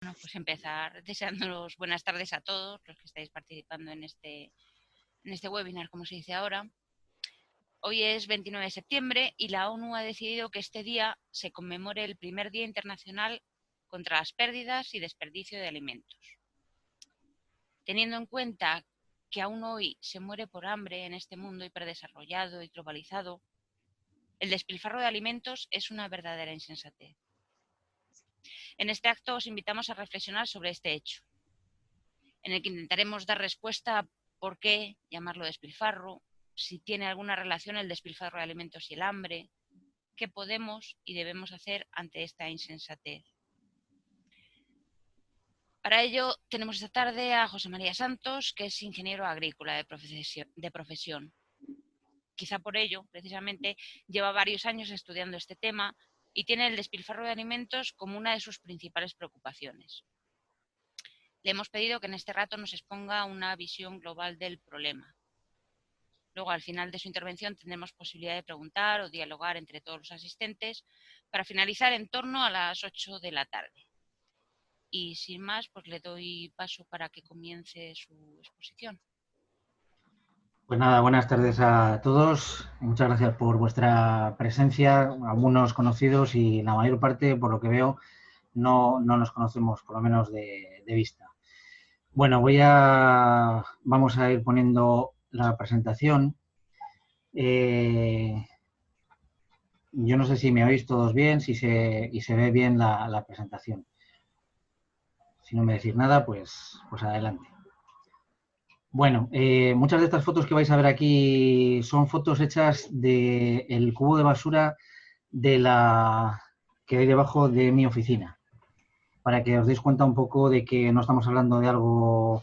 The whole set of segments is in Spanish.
Bueno, pues empezar deseándonos buenas tardes a todos los que estáis participando en este webinar, como se dice ahora. Hoy es 29 de septiembre y la ONU ha decidido que este día se conmemore el primer Día Internacional contra las pérdidas y desperdicio de alimentos. Teniendo en cuenta que aún hoy se muere por hambre en este mundo hiperdesarrollado y globalizado, el despilfarro de alimentos es una verdadera insensatez. En este acto os invitamos a reflexionar sobre este hecho, en el que intentaremos dar respuesta a por qué llamarlo despilfarro, si tiene alguna relación el despilfarro de alimentos y el hambre, qué podemos y debemos hacer ante esta insensatez. Para ello tenemos esta tarde a José María Santos, que es ingeniero agrícola de profesión. Quizá por ello, precisamente, lleva varios años estudiando este tema y tiene el despilfarro de alimentos como una de sus principales preocupaciones. Le hemos pedido que en este rato nos exponga una visión global del problema. Luego, al final de su intervención, tendremos posibilidad de preguntar o dialogar entre todos los asistentes para finalizar en torno a las 8 de la tarde. Y sin más, pues le doy paso para que comience su exposición. Pues nada, buenas tardes a todos. Muchas gracias por vuestra presencia, algunos conocidos y la mayor parte, por lo que veo, no nos conocemos, por lo menos de vista. Bueno, vamos a ir poniendo la presentación. Yo no sé si me oís todos bien, y se ve bien la presentación. Si no me decís nada, pues adelante. Bueno, muchas de estas fotos que vais a ver aquí son fotos hechas del cubo de basura que hay debajo de mi oficina, para que os deis cuenta un poco de que no estamos hablando de algo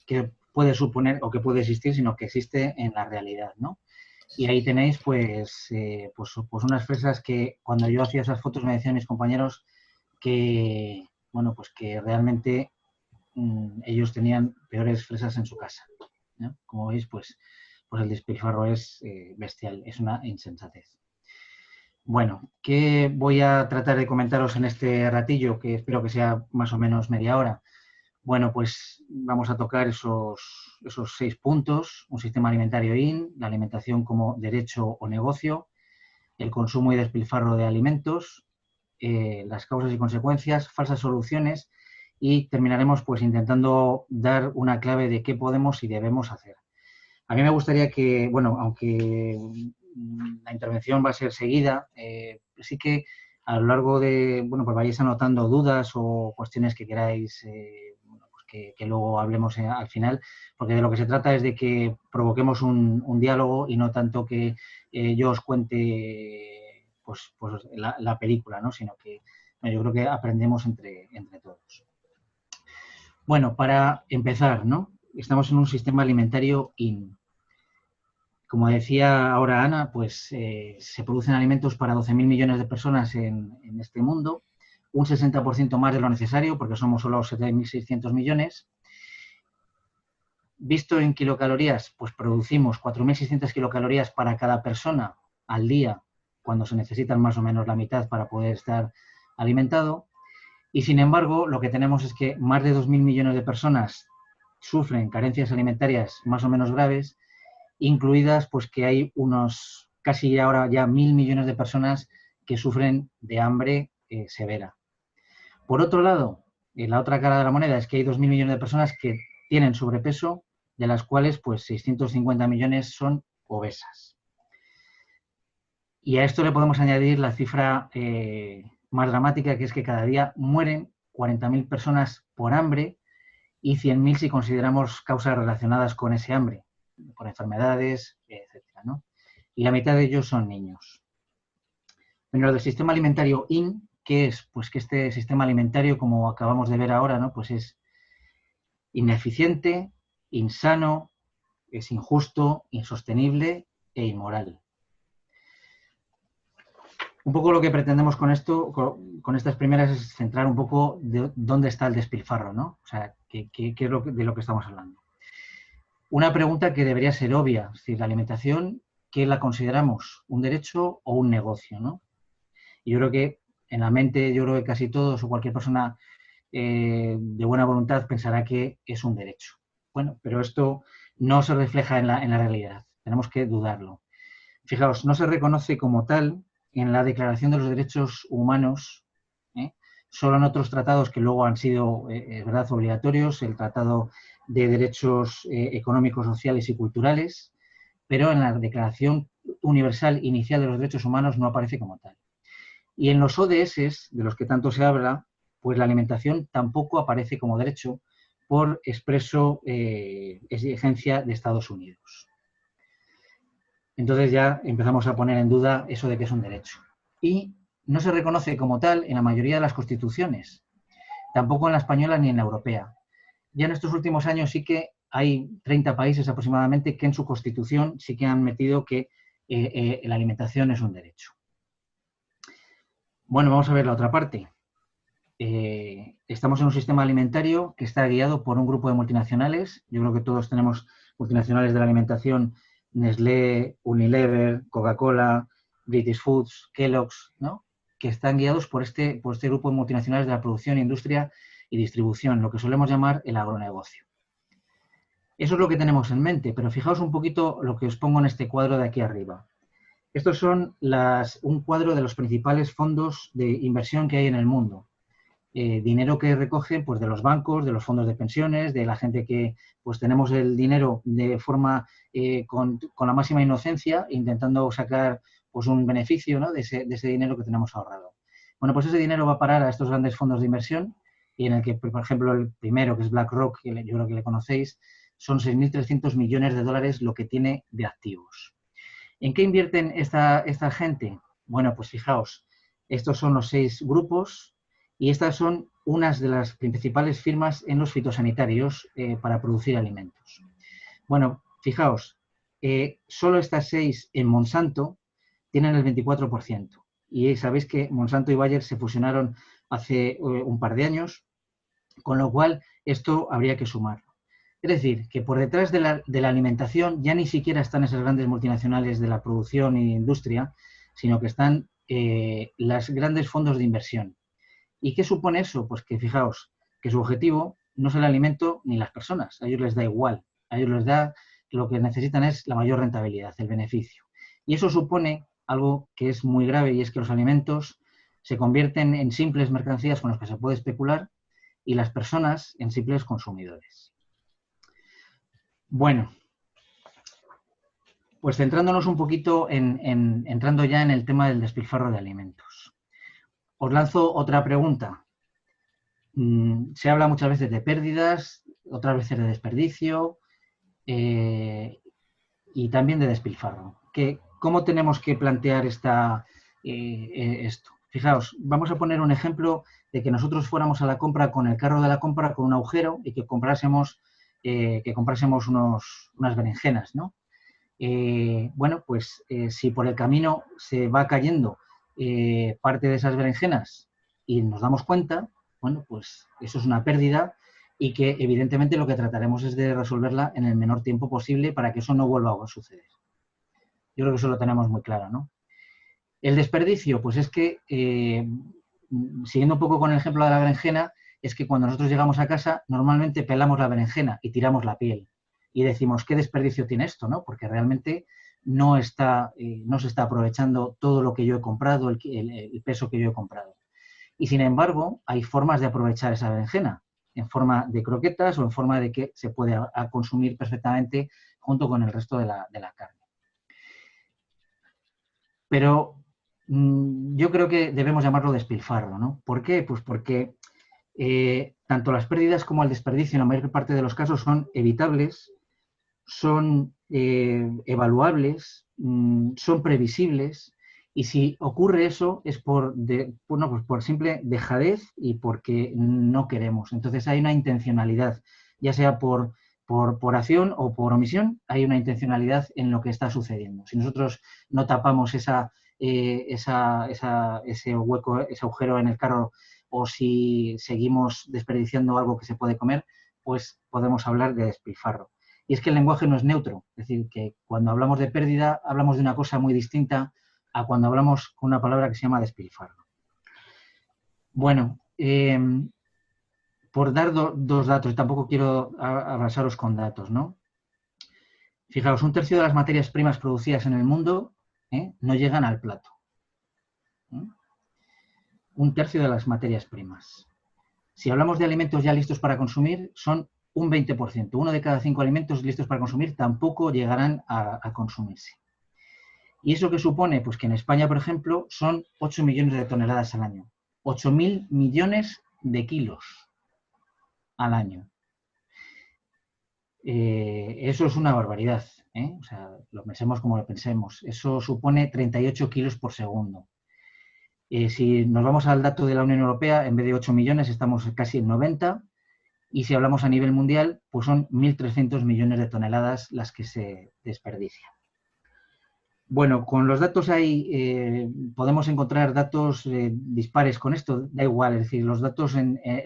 que puede suponer o que puede existir, sino que existe en la realidad, ¿no? Y ahí tenéis, pues unas fresas que cuando yo hacía esas fotos me decían mis compañeros que, bueno, pues que realmente ellos tenían peores fresas en su casa, ¿no? Como veis, pues el despilfarro es bestial, es una insensatez. Bueno, ¿qué voy a tratar de comentaros en este ratillo, que espero que sea más o menos media hora? Bueno, pues vamos a tocar esos 6 puntos: un sistema alimentario IN, la alimentación como derecho o negocio, el consumo y despilfarro de alimentos, las causas y consecuencias, falsas soluciones, y terminaremos pues intentando dar una clave de qué podemos y debemos hacer. A mí me gustaría que, bueno, aunque la intervención va a ser seguida, sí que a lo largo de, bueno, pues vayáis anotando dudas o cuestiones que queráis, bueno, pues que luego hablemos al final, porque de lo que se trata es de que provoquemos un diálogo y no tanto que yo os cuente pues la película, ¿no? Sino que yo creo que aprendemos entre todos. Bueno, para empezar, ¿no? Estamos en un sistema alimentario IN. Como decía ahora Ana, pues se producen alimentos para 12.000 millones de personas en este mundo, un 60% más de lo necesario, porque somos solo 7.600 millones. Visto en kilocalorías, pues producimos 4.600 kilocalorías para cada persona al día, cuando se necesitan más o menos la mitad para poder estar alimentado. Y sin embargo, lo que tenemos es que más de 2.000 millones de personas sufren carencias alimentarias más o menos graves, incluidas pues que hay unos casi ahora ya 1.000 millones de personas que sufren de hambre severa. Por otro lado, la otra cara de la moneda es que hay 2.000 millones de personas que tienen sobrepeso, de las cuales pues 650 millones son obesas. Y a esto le podemos añadir la cifra más dramática, que es que cada día mueren 40.000 personas por hambre y 100.000 si consideramos causas relacionadas con ese hambre, por enfermedades, etcétera, ¿no? Y la mitad de ellos son niños. Bueno, del sistema alimentario IN, ¿qué es? Pues que este sistema alimentario, como acabamos de ver ahora, ¿no? Pues es ineficiente, insano, es injusto, insostenible e inmoral. Un poco lo que pretendemos con esto, con estas primeras, es centrar un poco de dónde está el despilfarro, ¿no? O sea, qué es de lo que estamos hablando. Una pregunta que debería ser obvia, es decir, la alimentación, ¿qué la consideramos? ¿Un derecho o un negocio, no? Y yo creo que en la mente, yo creo que casi todos o cualquier persona de buena voluntad pensará que es un derecho. Bueno, pero esto no se refleja en la realidad. Tenemos que dudarlo. Fijaos, no se reconoce como tal en la Declaración de los Derechos Humanos, solo en otros tratados que luego han sido, es verdad, obligatorios, el Tratado de Derechos Económicos, Sociales y Culturales, pero en la Declaración Universal Inicial de los Derechos Humanos no aparece como tal. Y en los ODS, de los que tanto se habla, pues la alimentación tampoco aparece como derecho por expreso exigencia de Estados Unidos. Entonces ya empezamos a poner en duda eso de que es un derecho. Y no se reconoce como tal en la mayoría de las constituciones, tampoco en la española ni en la europea. Ya en estos últimos años sí que hay 30 países aproximadamente que en su constitución sí que han metido que la alimentación es un derecho. Bueno, vamos a ver la otra parte. Estamos en un sistema alimentario que está guiado por un grupo de multinacionales. Yo creo que todos tenemos multinacionales de la alimentación, Nestlé, Unilever, Coca-Cola, British Foods, Kellogg's, ¿no? Que están guiados por este grupo de multinacionales de la producción, industria y distribución, lo que solemos llamar el agronegocio. Eso es lo que tenemos en mente, pero fijaos un poquito lo que os pongo en este cuadro de aquí arriba. Estos son un cuadro de los principales fondos de inversión que hay en el mundo. Dinero que recogen pues, de los bancos, de los fondos de pensiones, de la gente que pues tenemos el dinero de forma con la máxima inocencia, intentando sacar pues, un beneficio, ¿no? de ese dinero que tenemos ahorrado. Bueno, pues ese dinero va a parar a estos grandes fondos de inversión y en el que, por ejemplo, el primero, que es BlackRock, que yo creo que le conocéis, son 6.300 millones de dólares lo que tiene de activos. ¿En qué invierten esta gente? Bueno, pues fijaos, estos son los 6 grupos y estas son unas de las principales firmas en los fitosanitarios para producir alimentos. Bueno, fijaos, solo estas 6 en Monsanto tienen el 24%. Y sabéis que Monsanto y Bayer se fusionaron hace un par de años, con lo cual esto habría que sumarlo. Es decir, que por detrás de la alimentación ya ni siquiera están esas grandes multinacionales de la producción y industria, sino que están los grandes fondos de inversión. ¿Y qué supone eso? Pues que fijaos, que su objetivo no es el alimento ni las personas, a ellos les da igual, a ellos les da, lo que necesitan es la mayor rentabilidad, el beneficio. Y eso supone algo que es muy grave y es que los alimentos se convierten en simples mercancías con las que se puede especular y las personas en simples consumidores. Bueno, pues centrándonos un poquito entrando ya en el tema del despilfarro de alimentos. Os lanzo otra pregunta. Se habla muchas veces de pérdidas, otras veces de desperdicio y también de despilfarro. ¿Cómo tenemos que plantear esto? Fijaos, vamos a poner un ejemplo de que nosotros fuéramos a la compra con el carro de la compra con un agujero y que comprásemos unas berenjenas, ¿no? Bueno, pues si por el camino se va cayendo parte de esas berenjenas y nos damos cuenta, bueno, pues eso es una pérdida y que evidentemente lo que trataremos es de resolverla en el menor tiempo posible para que eso no vuelva a suceder. Yo creo que eso lo tenemos muy claro, ¿no? El desperdicio, pues es que, siguiendo un poco con el ejemplo de la berenjena, es que cuando nosotros llegamos a casa normalmente pelamos la berenjena y tiramos la piel y decimos, ¿qué desperdicio tiene esto? ¿No? Porque realmente no se está aprovechando todo lo que yo he comprado, el peso que yo he comprado. Y sin embargo, hay formas de aprovechar esa berenjena, en forma de croquetas o en forma de que se puede consumir perfectamente junto con el resto de la carne. Pero yo creo que debemos llamarlo despilfarro, ¿no? ¿Por qué? Pues porque tanto las pérdidas como el desperdicio en la mayor parte de los casos son evitables, son evaluables, son previsibles. Y si ocurre eso es por simple dejadez y porque no queremos. Entonces hay una intencionalidad, ya sea por acción o por omisión, hay una intencionalidad en lo que está sucediendo. Si nosotros no tapamos ese hueco, ese agujero en el carro, o si seguimos desperdiciando algo que se puede comer, pues podemos hablar de despilfarro. Y es que el lenguaje no es neutro, es decir, que cuando hablamos de pérdida hablamos de una cosa muy distinta a cuando hablamos con una palabra que se llama despilfarro. Bueno, por dar dos datos, tampoco quiero abrasaros con datos, ¿no? Fijaos, 1/3 de las materias primas producidas en el mundo no llegan al plato. 1/3 de las materias primas. Si hablamos de alimentos ya listos para consumir, son un 20%. 1 de cada 5 alimentos listos para consumir tampoco llegarán a consumirse. ¿Y eso qué supone? Pues que en España, por ejemplo, son 8 millones de toneladas al año. 8.000 millones de kilos al año. Eso es una barbaridad, ¿eh? O sea, lo pensemos como lo pensemos. Eso supone 38 kilos por segundo. Si nos vamos al dato de la Unión Europea, en vez de 8 millones estamos casi en 90. Y si hablamos a nivel mundial, pues son 1.300 millones de toneladas las que se desperdician. Bueno, con los datos ahí podemos encontrar datos dispares con esto, da igual, es decir, los datos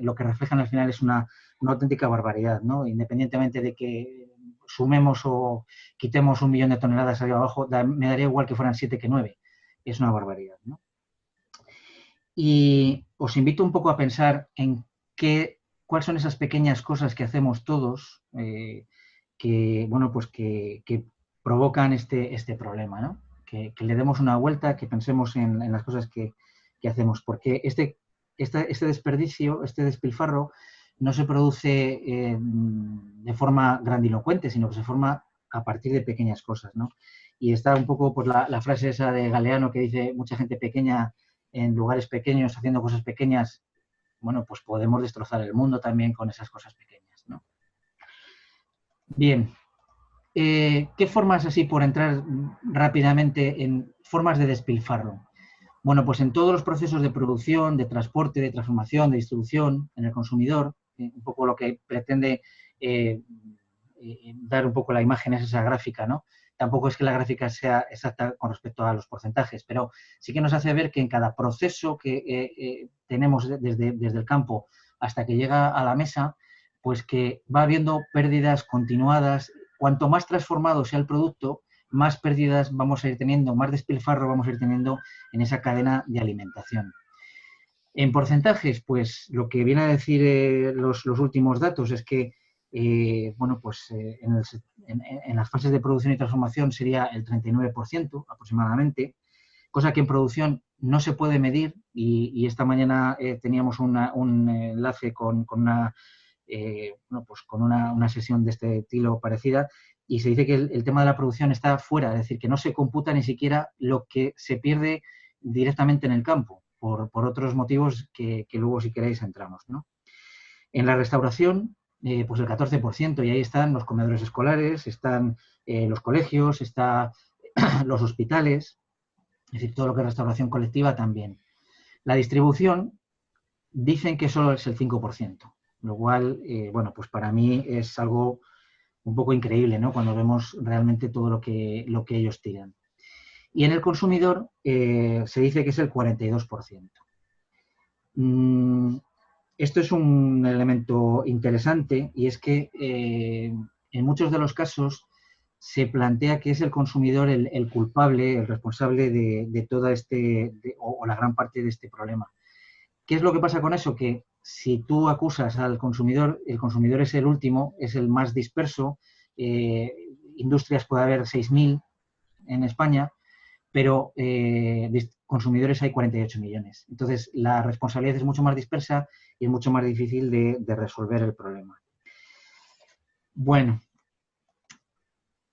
lo que reflejan al final es una auténtica barbaridad, ¿no? Independientemente de que sumemos o quitemos 1 millón de toneladas arriba abajo, me daría igual que fueran 7 que 9, es una barbaridad, ¿no? Y os invito un poco a pensar en cuáles son esas pequeñas cosas que hacemos todos que, bueno, pues que provocan este problema, ¿no? Que le demos una vuelta, que pensemos en las cosas que hacemos, porque este desperdicio, este despilfarro, no se produce de forma grandilocuente, sino que se forma a partir de pequeñas cosas, ¿no? Y está un poco por la frase esa de Galeano que dice mucha gente pequeña en lugares pequeños, haciendo cosas pequeñas. Bueno, pues podemos destrozar el mundo también con esas cosas pequeñas, ¿no? Bien, ¿qué formas, así por entrar rápidamente en formas de despilfarro? Bueno, pues en todos los procesos de producción, de transporte, de transformación, de distribución, en el consumidor, un poco lo que pretende dar un poco la imagen es esa gráfica, ¿no? Tampoco es que la gráfica sea exacta con respecto a los porcentajes, pero sí que nos hace ver que en cada proceso que tenemos desde el campo hasta que llega a la mesa, pues que va habiendo pérdidas continuadas. Cuanto más transformado sea el producto, más pérdidas vamos a ir teniendo, más despilfarro vamos a ir teniendo en esa cadena de alimentación. En porcentajes, pues lo que viene a decir los últimos datos es que bueno, pues en las fases de producción y transformación sería el 39% aproximadamente, cosa que en producción no se puede medir y esta mañana teníamos un enlace con una, bueno, pues con una sesión de este estilo parecida y se dice que el tema de la producción está fuera, es decir, que no se computa ni siquiera lo que se pierde directamente en el campo por otros motivos que luego si queréis entramos, ¿no? En la restauración, pues el 14%, y ahí están los comedores escolares, están los colegios, están los hospitales, es decir, todo lo que es restauración colectiva también. La distribución, dicen que solo es el 5%, lo cual, bueno, pues para mí es algo un poco increíble, ¿no? Cuando vemos realmente todo lo que ellos tiran. Y en el consumidor se dice que es el 42%. Esto es un elemento interesante y es que en muchos de los casos se plantea que es el consumidor el culpable, el responsable de todo o la gran parte de este problema. ¿Qué es lo que pasa con eso? Que si tú acusas al consumidor, el consumidor es el último, es el más disperso. Industrias puede haber 6.000 en España, pero consumidores hay 48 millones. Entonces, la responsabilidad es mucho más dispersa y es mucho más difícil de resolver el problema. Bueno,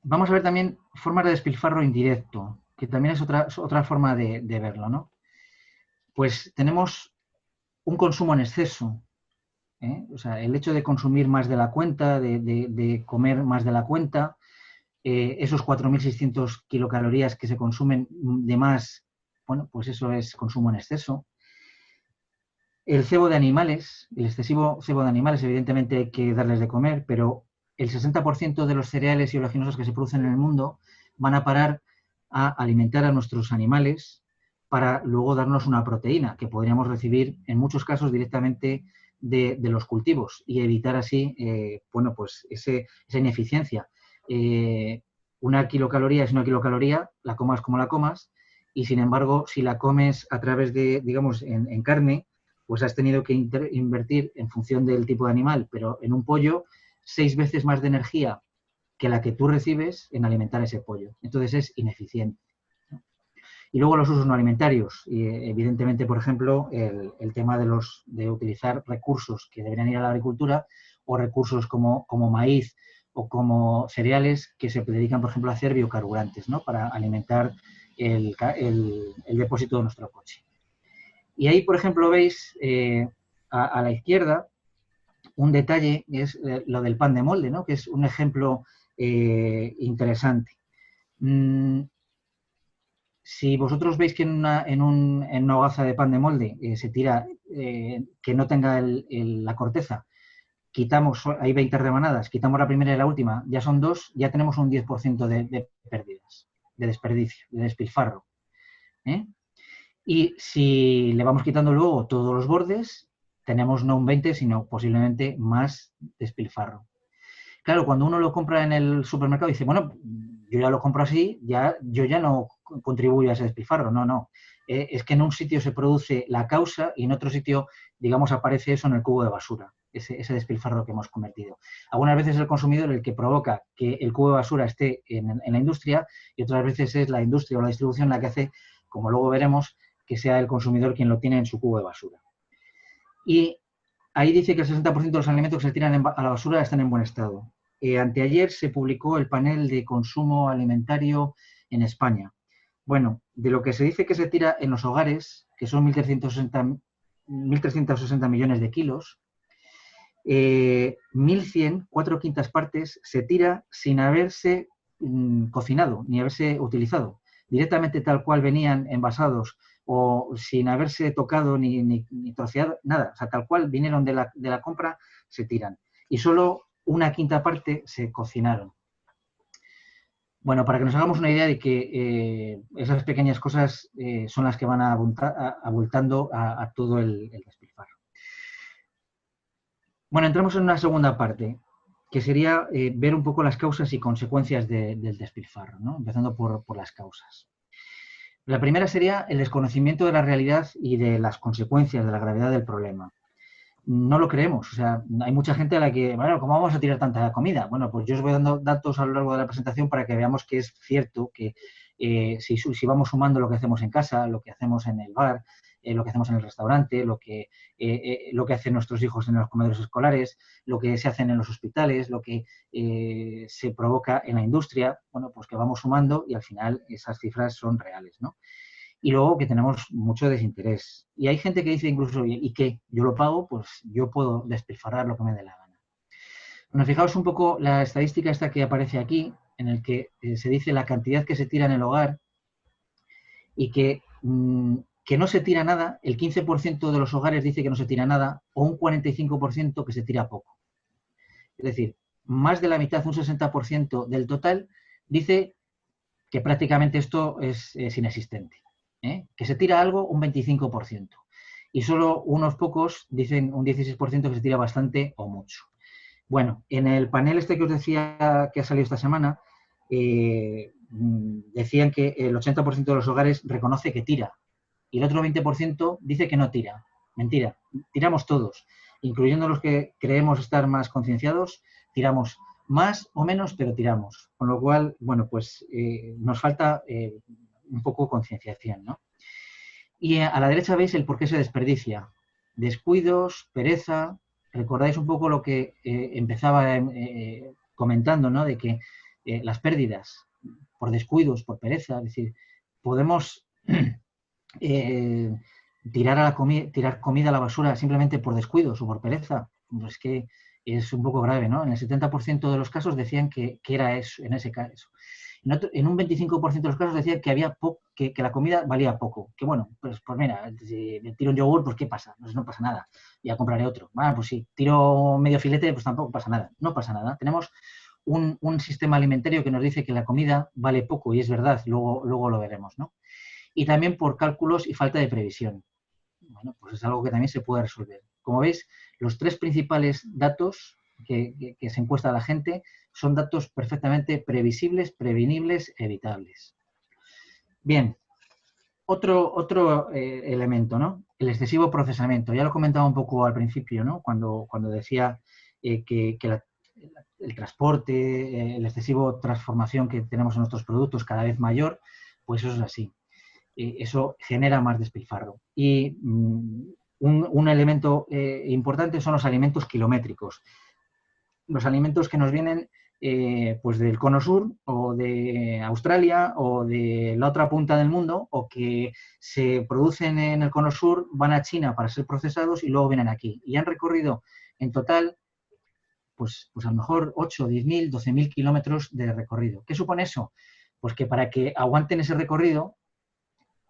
vamos a ver también formas de despilfarro indirecto, que también es otra forma de verlo, ¿no? Pues tenemos un consumo en exceso, ¿eh? O sea, el hecho de consumir más de la cuenta, de comer más de la cuenta, esos 4.600 kilocalorías que se consumen de más, bueno, pues eso es consumo en exceso. El cebo de animales, el excesivo cebo de animales, evidentemente hay que darles de comer, pero el 60% de los cereales y oleaginosos que se producen en el mundo van a parar a alimentar a nuestros animales para luego darnos una proteína que podríamos recibir en muchos casos directamente de los cultivos y evitar así, bueno, pues esa ineficiencia. Una kilocaloría es una kilocaloría, la comas como la comas, y sin embargo, si la comes a través de, digamos, en carne, pues has tenido que invertir en función del tipo de animal, pero en un pollo 6 veces más de energía que la que tú recibes en alimentar ese pollo. Entonces es ineficiente. Y luego los usos no alimentarios. Y, evidentemente, por ejemplo, el tema de utilizar recursos que deberían ir a la agricultura o recursos como maíz o como cereales que se dedican, por ejemplo, a hacer biocarburantes, ¿no? Para alimentar el depósito de nuestro coche. Y ahí, por ejemplo, veis a la izquierda un detalle, es lo del pan de molde, ¿no? Que es un ejemplo interesante. Si vosotros veis que en una hogaza de pan de molde se tira, que no tenga la corteza, quitamos, hay 20 remanadas, quitamos la primera y la última, ya son 2, ya tenemos un 10% de pérdidas, de desperdicio, de despilfarro. ¿eh? Y si le vamos quitando luego todos los bordes, tenemos no un 20, sino posiblemente más despilfarro. Claro, cuando uno lo compra en el supermercado dice, bueno, yo ya lo compro así, yo ya no contribuyo a ese despilfarro. No, no. Es que en un sitio se produce la causa y en otro sitio, digamos, aparece eso en el cubo de basura, ese despilfarro que hemos convertido. Algunas veces es el consumidor el que provoca que el cubo de basura esté en la industria y otras veces es la industria o la distribución la que hace, como luego veremos, que sea el consumidor quien lo tiene en su cubo de basura. Y ahí dice que el 60% de los alimentos que se tiran a la basura están en buen estado. Anteayer se publicó el panel de consumo alimentario en España. Bueno, de lo que se dice que se tira en los hogares, que son 1.360 millones de kilos, 1.100, 4/5 partes, se tira sin haberse cocinado ni haberse utilizado. Directamente tal cual venían envasados o sin haberse tocado ni troceado, nada. O sea, tal cual vinieron de la compra, se tiran. Y solo 1/5 parte se cocinaron. Bueno, para que nos hagamos una idea de que esas pequeñas cosas son las que van abultando a todo el despilfarro. Bueno, entramos en una segunda parte, que sería ver un poco las causas y consecuencias del despilfarro, ¿no? Empezando por las causas. La primera sería el desconocimiento de la realidad y de las consecuencias de la gravedad del problema. No lo creemos, o sea, hay mucha gente a la que, bueno, ¿cómo vamos a tirar tanta comida? Bueno, pues yo os voy dando datos a lo largo de la presentación para que veamos que es cierto que si vamos sumando lo que hacemos en casa, lo que hacemos en el bar, lo que hacemos en el restaurante, lo que hacen nuestros hijos en los comedores escolares, lo que se hacen en los hospitales, lo que se provoca en la industria, bueno, pues que vamos sumando y al final esas cifras son reales, ¿no? Y luego que tenemos mucho desinterés. Y hay gente que dice incluso, ¿y qué? Yo lo pago, pues yo puedo despilfarrar lo que me dé la gana. Bueno, fijaos un poco la estadística esta que aparece aquí, en el que se dice la cantidad que se tira en el hogar y que no se tira nada, el 15% de los hogares dice que no se tira nada, o un 45% que se tira poco. Es decir, más de la mitad, un 60% del total, dice que prácticamente esto es inexistente. Que se tira algo, un 25%. Y solo unos pocos dicen un 16% que se tira bastante o mucho. Bueno, en el panel este que os decía que ha salido esta semana, decían que el 80% de los hogares reconoce que tira y el otro 20% dice que no tira. Mentira, tiramos todos, incluyendo los que creemos estar más concienciados, tiramos más o menos, pero tiramos. Con lo cual, bueno, pues nos falta un poco concienciación, ¿no? Y a la derecha veis el por qué se desperdicia. Descuidos, pereza. Recordáis un poco lo que empezaba comentando, ¿no? De que las pérdidas por descuidos, por pereza, es decir, podemos tirar comida a la basura simplemente por descuidos o por pereza. Pues es que es un poco grave, ¿no? En el 70% de los casos decían que era eso, en ese caso. En un 25% de los casos decían que había que la comida valía poco. Que bueno, pues mira, si me tiro un yogur, pues ¿qué pasa? Pues no pasa nada. Ya compraré otro. Bueno, pues si tiro medio filete, pues tampoco pasa nada. No pasa nada. Tenemos un sistema alimentario que nos dice que la comida vale poco y es verdad, luego lo veremos, ¿no? Y también por cálculos y falta de previsión. Bueno, pues es algo que también se puede resolver. Como veis, los 3 principales datos que se encuesta a la gente son datos perfectamente previsibles, prevenibles, evitables. Bien, Otro elemento, ¿no? El excesivo procesamiento. Ya lo comentaba un poco al principio, ¿no? Cuando decía que el transporte, la excesiva transformación que tenemos en nuestros productos cada vez mayor, pues eso es así. Eso genera más despilfarro. Y un elemento importante son los alimentos kilométricos. Los alimentos que nos vienen pues del cono sur o de Australia o de la otra punta del mundo, o que se producen en el cono sur, van a China para ser procesados y luego vienen aquí. Y han recorrido en total pues a lo mejor 8, 10.000, 12.000 kilómetros de recorrido. ¿Qué supone eso? Pues que para que aguanten ese recorrido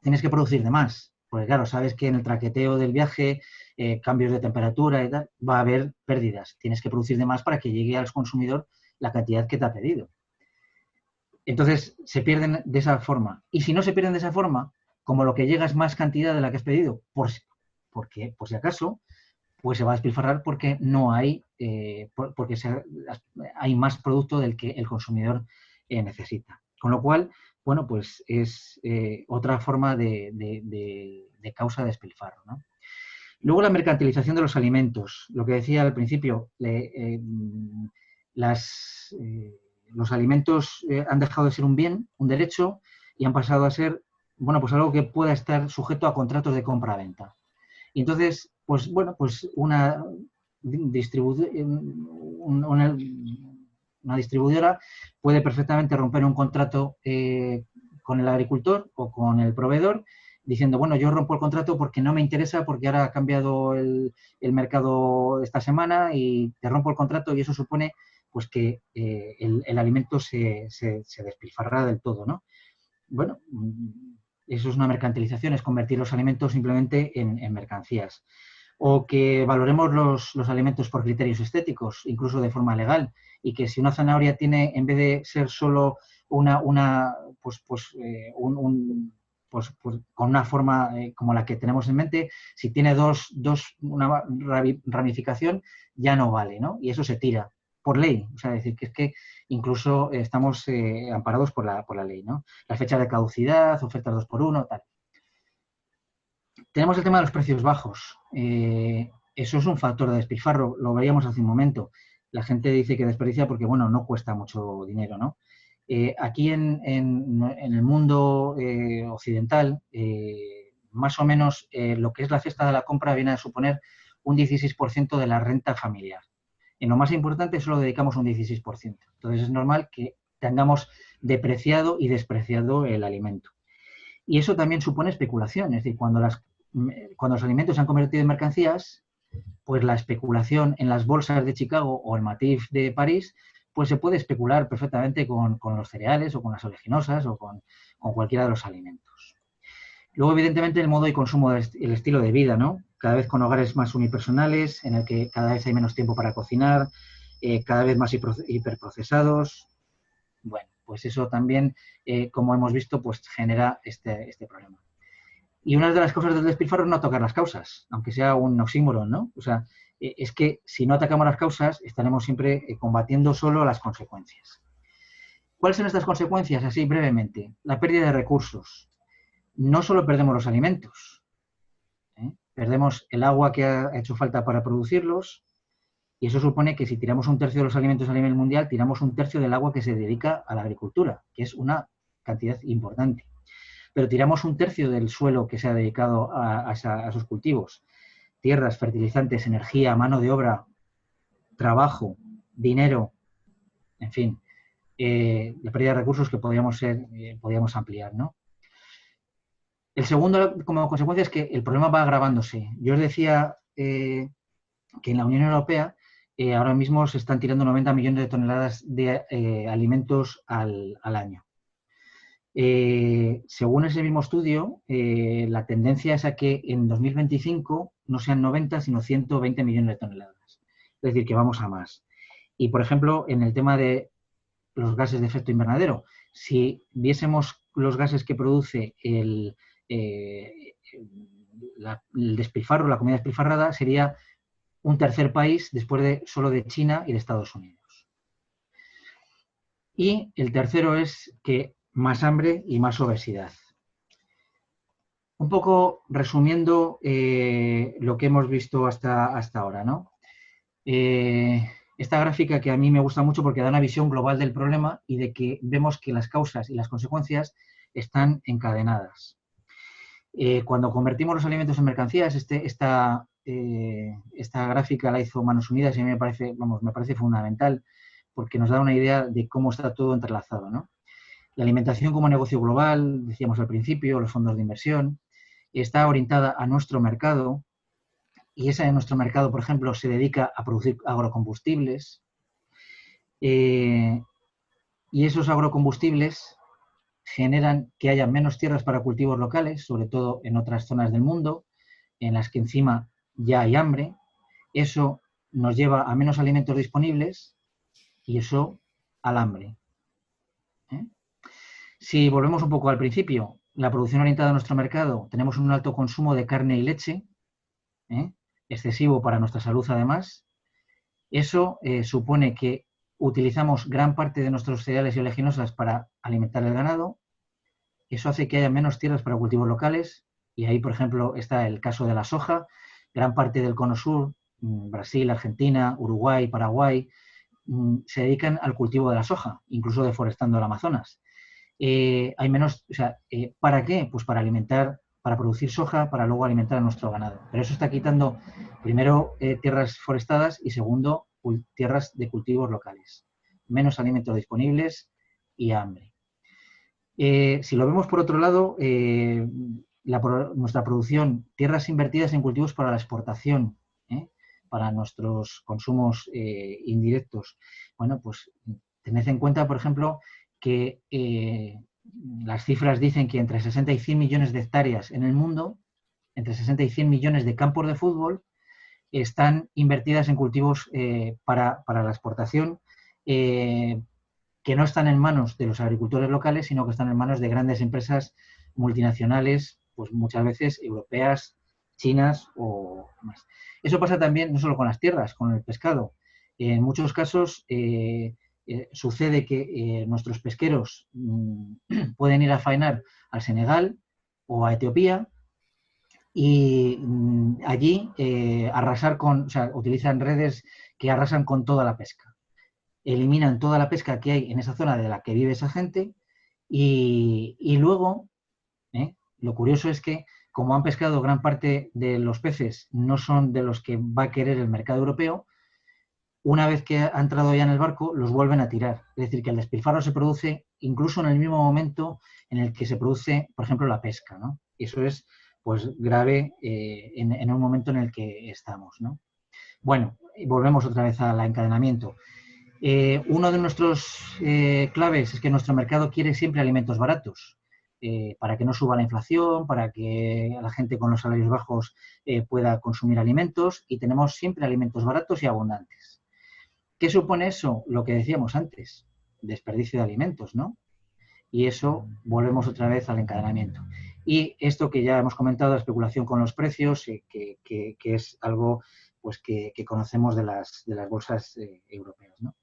tienes que producir de más. Porque claro, sabes que en el traqueteo del viaje, cambios de temperatura y tal, va a haber pérdidas. Tienes que producir de más para que llegue al consumidor la cantidad que te ha pedido. Entonces, se pierden de esa forma. Y si no se pierden de esa forma, como lo que llega es más cantidad de la que has pedido, porque, por si acaso, pues se va a despilfarrar porque no hay, porque hay más producto del que el consumidor necesita. Con lo cual, bueno, pues es otra forma de causa de despilfarro, ¿no? Luego la mercantilización de los alimentos. Lo que decía al principio, los alimentos han dejado de ser un bien, un derecho, y han pasado a ser, bueno, pues algo que pueda estar sujeto a contratos de compra-venta. Y entonces, pues bueno, pues una distribuidora puede perfectamente romper un contrato con el agricultor o con el proveedor, diciendo, bueno, yo rompo el contrato porque no me interesa, porque ahora ha cambiado el mercado esta semana y te rompo el contrato, y eso supone pues que el alimento se despilfarra del todo, ¿no? Bueno, eso es una mercantilización, es convertir los alimentos simplemente en mercancías. O que valoremos los alimentos por criterios estéticos, incluso de forma legal, y que si una zanahoria tiene, en vez de ser solo con una forma como la que tenemos en mente, si tiene una ramificación, ya no vale, ¿no? Y eso se tira por ley. O sea, decir, que es que incluso estamos amparados por la ley, ¿no? La fecha de caducidad, ofertas 2x1, tal. Tenemos el tema de los precios bajos. Eso es un factor de despilfarro, lo veíamos hace un momento. La gente dice que desperdicia porque, bueno, no cuesta mucho dinero, ¿no? Aquí en el mundo occidental, más o menos lo que es la cesta de la compra viene a suponer un 16% de la renta familiar. En lo más importante solo dedicamos un 16%. Entonces es normal que tengamos depreciado y despreciado el alimento. Y eso también supone especulación, es decir, cuando los alimentos se han convertido en mercancías, pues la especulación en las bolsas de Chicago o el Matif de París, pues se puede especular perfectamente con los cereales o con las oleaginosas o con cualquiera de los alimentos. Luego, evidentemente, el modo de consumo, el estilo de vida, ¿no? Cada vez con hogares más unipersonales, en el que cada vez hay menos tiempo para cocinar, cada vez más hiperprocesados. Bueno, pues eso también, como hemos visto, pues genera este problema. Y una de las causas del despilfarro es no tocar las causas, aunque sea un oxímoron, ¿no? O sea, es que si no atacamos las causas, estaremos siempre combatiendo solo las consecuencias. ¿Cuáles son estas consecuencias? Así brevemente. La pérdida de recursos. No solo perdemos los alimentos, perdemos el agua que ha hecho falta para producirlos, y eso supone que si tiramos un tercio de los alimentos a nivel mundial, tiramos un tercio del agua que se dedica a la agricultura, que es una cantidad importante. Pero tiramos un tercio del suelo que se ha dedicado a esos cultivos. Tierras, fertilizantes, energía, mano de obra, trabajo, dinero, en fin, la pérdida de recursos que podríamos ampliar, ¿no? El segundo, como consecuencia, es que el problema va agravándose. Yo os decía que en la Unión Europea ahora mismo se están tirando 90 millones de toneladas de alimentos al año. Según ese mismo estudio, la tendencia es a que en 2025 no sean 90, sino 120 millones de toneladas. Es decir, que vamos a más. Y, por ejemplo, en el tema de los gases de efecto invernadero, si viésemos los gases que produce el despilfarro, la comida despilfarrada, sería un tercer país después solo de China y de Estados Unidos. Y el tercero es que más hambre y más obesidad. Un poco resumiendo lo que hemos visto hasta ahora, ¿no? Esta gráfica que a mí me gusta mucho porque da una visión global del problema y de que vemos que las causas y las consecuencias están encadenadas. Cuando convertimos los alimentos en mercancías, esta gráfica la hizo Manos Unidas y a mí me parece fundamental porque nos da una idea de cómo está todo entrelazado, ¿no? La alimentación como negocio global, decíamos al principio, los fondos de inversión, está orientada a nuestro mercado y ese de nuestro mercado, por ejemplo, se dedica a producir agrocombustibles y esos agrocombustibles generan que haya menos tierras para cultivos locales, sobre todo en otras zonas del mundo, en las que encima ya hay hambre. Eso nos lleva a menos alimentos disponibles y eso al hambre. Si volvemos un poco al principio, la producción orientada a nuestro mercado, tenemos un alto consumo de carne y leche, excesivo para nuestra salud además. Eso supone que utilizamos gran parte de nuestros cereales y oleaginosas para alimentar el ganado. Eso hace que haya menos tierras para cultivos locales y ahí, por ejemplo, está el caso de la soja. Gran parte del cono sur, Brasil, Argentina, Uruguay, Paraguay, se dedican al cultivo de la soja, incluso deforestando el Amazonas. Hay menos, ¿para qué? Pues para alimentar, para producir soja, para luego alimentar a nuestro ganado. Pero eso está quitando, primero, tierras forestadas y segundo, tierras de cultivos locales. Menos alimentos disponibles y hambre. Si lo vemos por otro lado, nuestra producción, tierras invertidas en cultivos para la exportación, para nuestros consumos indirectos. Bueno, pues tened en cuenta, por ejemplo, que las cifras dicen que entre 60 y 100 millones de hectáreas en el mundo, entre 60 y 100 millones de campos de fútbol, están invertidas en cultivos para la exportación, que no están en manos de los agricultores locales, sino que están en manos de grandes empresas multinacionales, pues muchas veces europeas, chinas o más. Eso pasa también no solo con las tierras, con el pescado. En muchos casos sucede que nuestros pesqueros pueden ir a faenar al Senegal o a Etiopía y allí arrasar utilizan redes que arrasan con toda la pesca. Eliminan toda la pesca que hay en esa zona de la que vive esa gente y luego, lo curioso es que como han pescado gran parte de los peces no son de los que va a querer el mercado europeo, una vez que ha entrado ya en el barco, los vuelven a tirar. Es decir, que el despilfarro se produce incluso en el mismo momento en el que se produce, por ejemplo, la pesca, ¿no? Y eso es, pues, grave en un momento en el que estamos, ¿no? Bueno, volvemos otra vez al encadenamiento. Uno de nuestros claves es que nuestro mercado quiere siempre alimentos baratos, para que no suba la inflación, para que la gente con los salarios bajos pueda consumir alimentos y tenemos siempre alimentos baratos y abundantes. ¿Qué supone eso? Lo que decíamos antes, desperdicio de alimentos, ¿no? Y eso volvemos otra vez al encadenamiento. Y esto que ya hemos comentado, la especulación con los precios, que es algo pues que conocemos de las bolsas europeas, ¿no?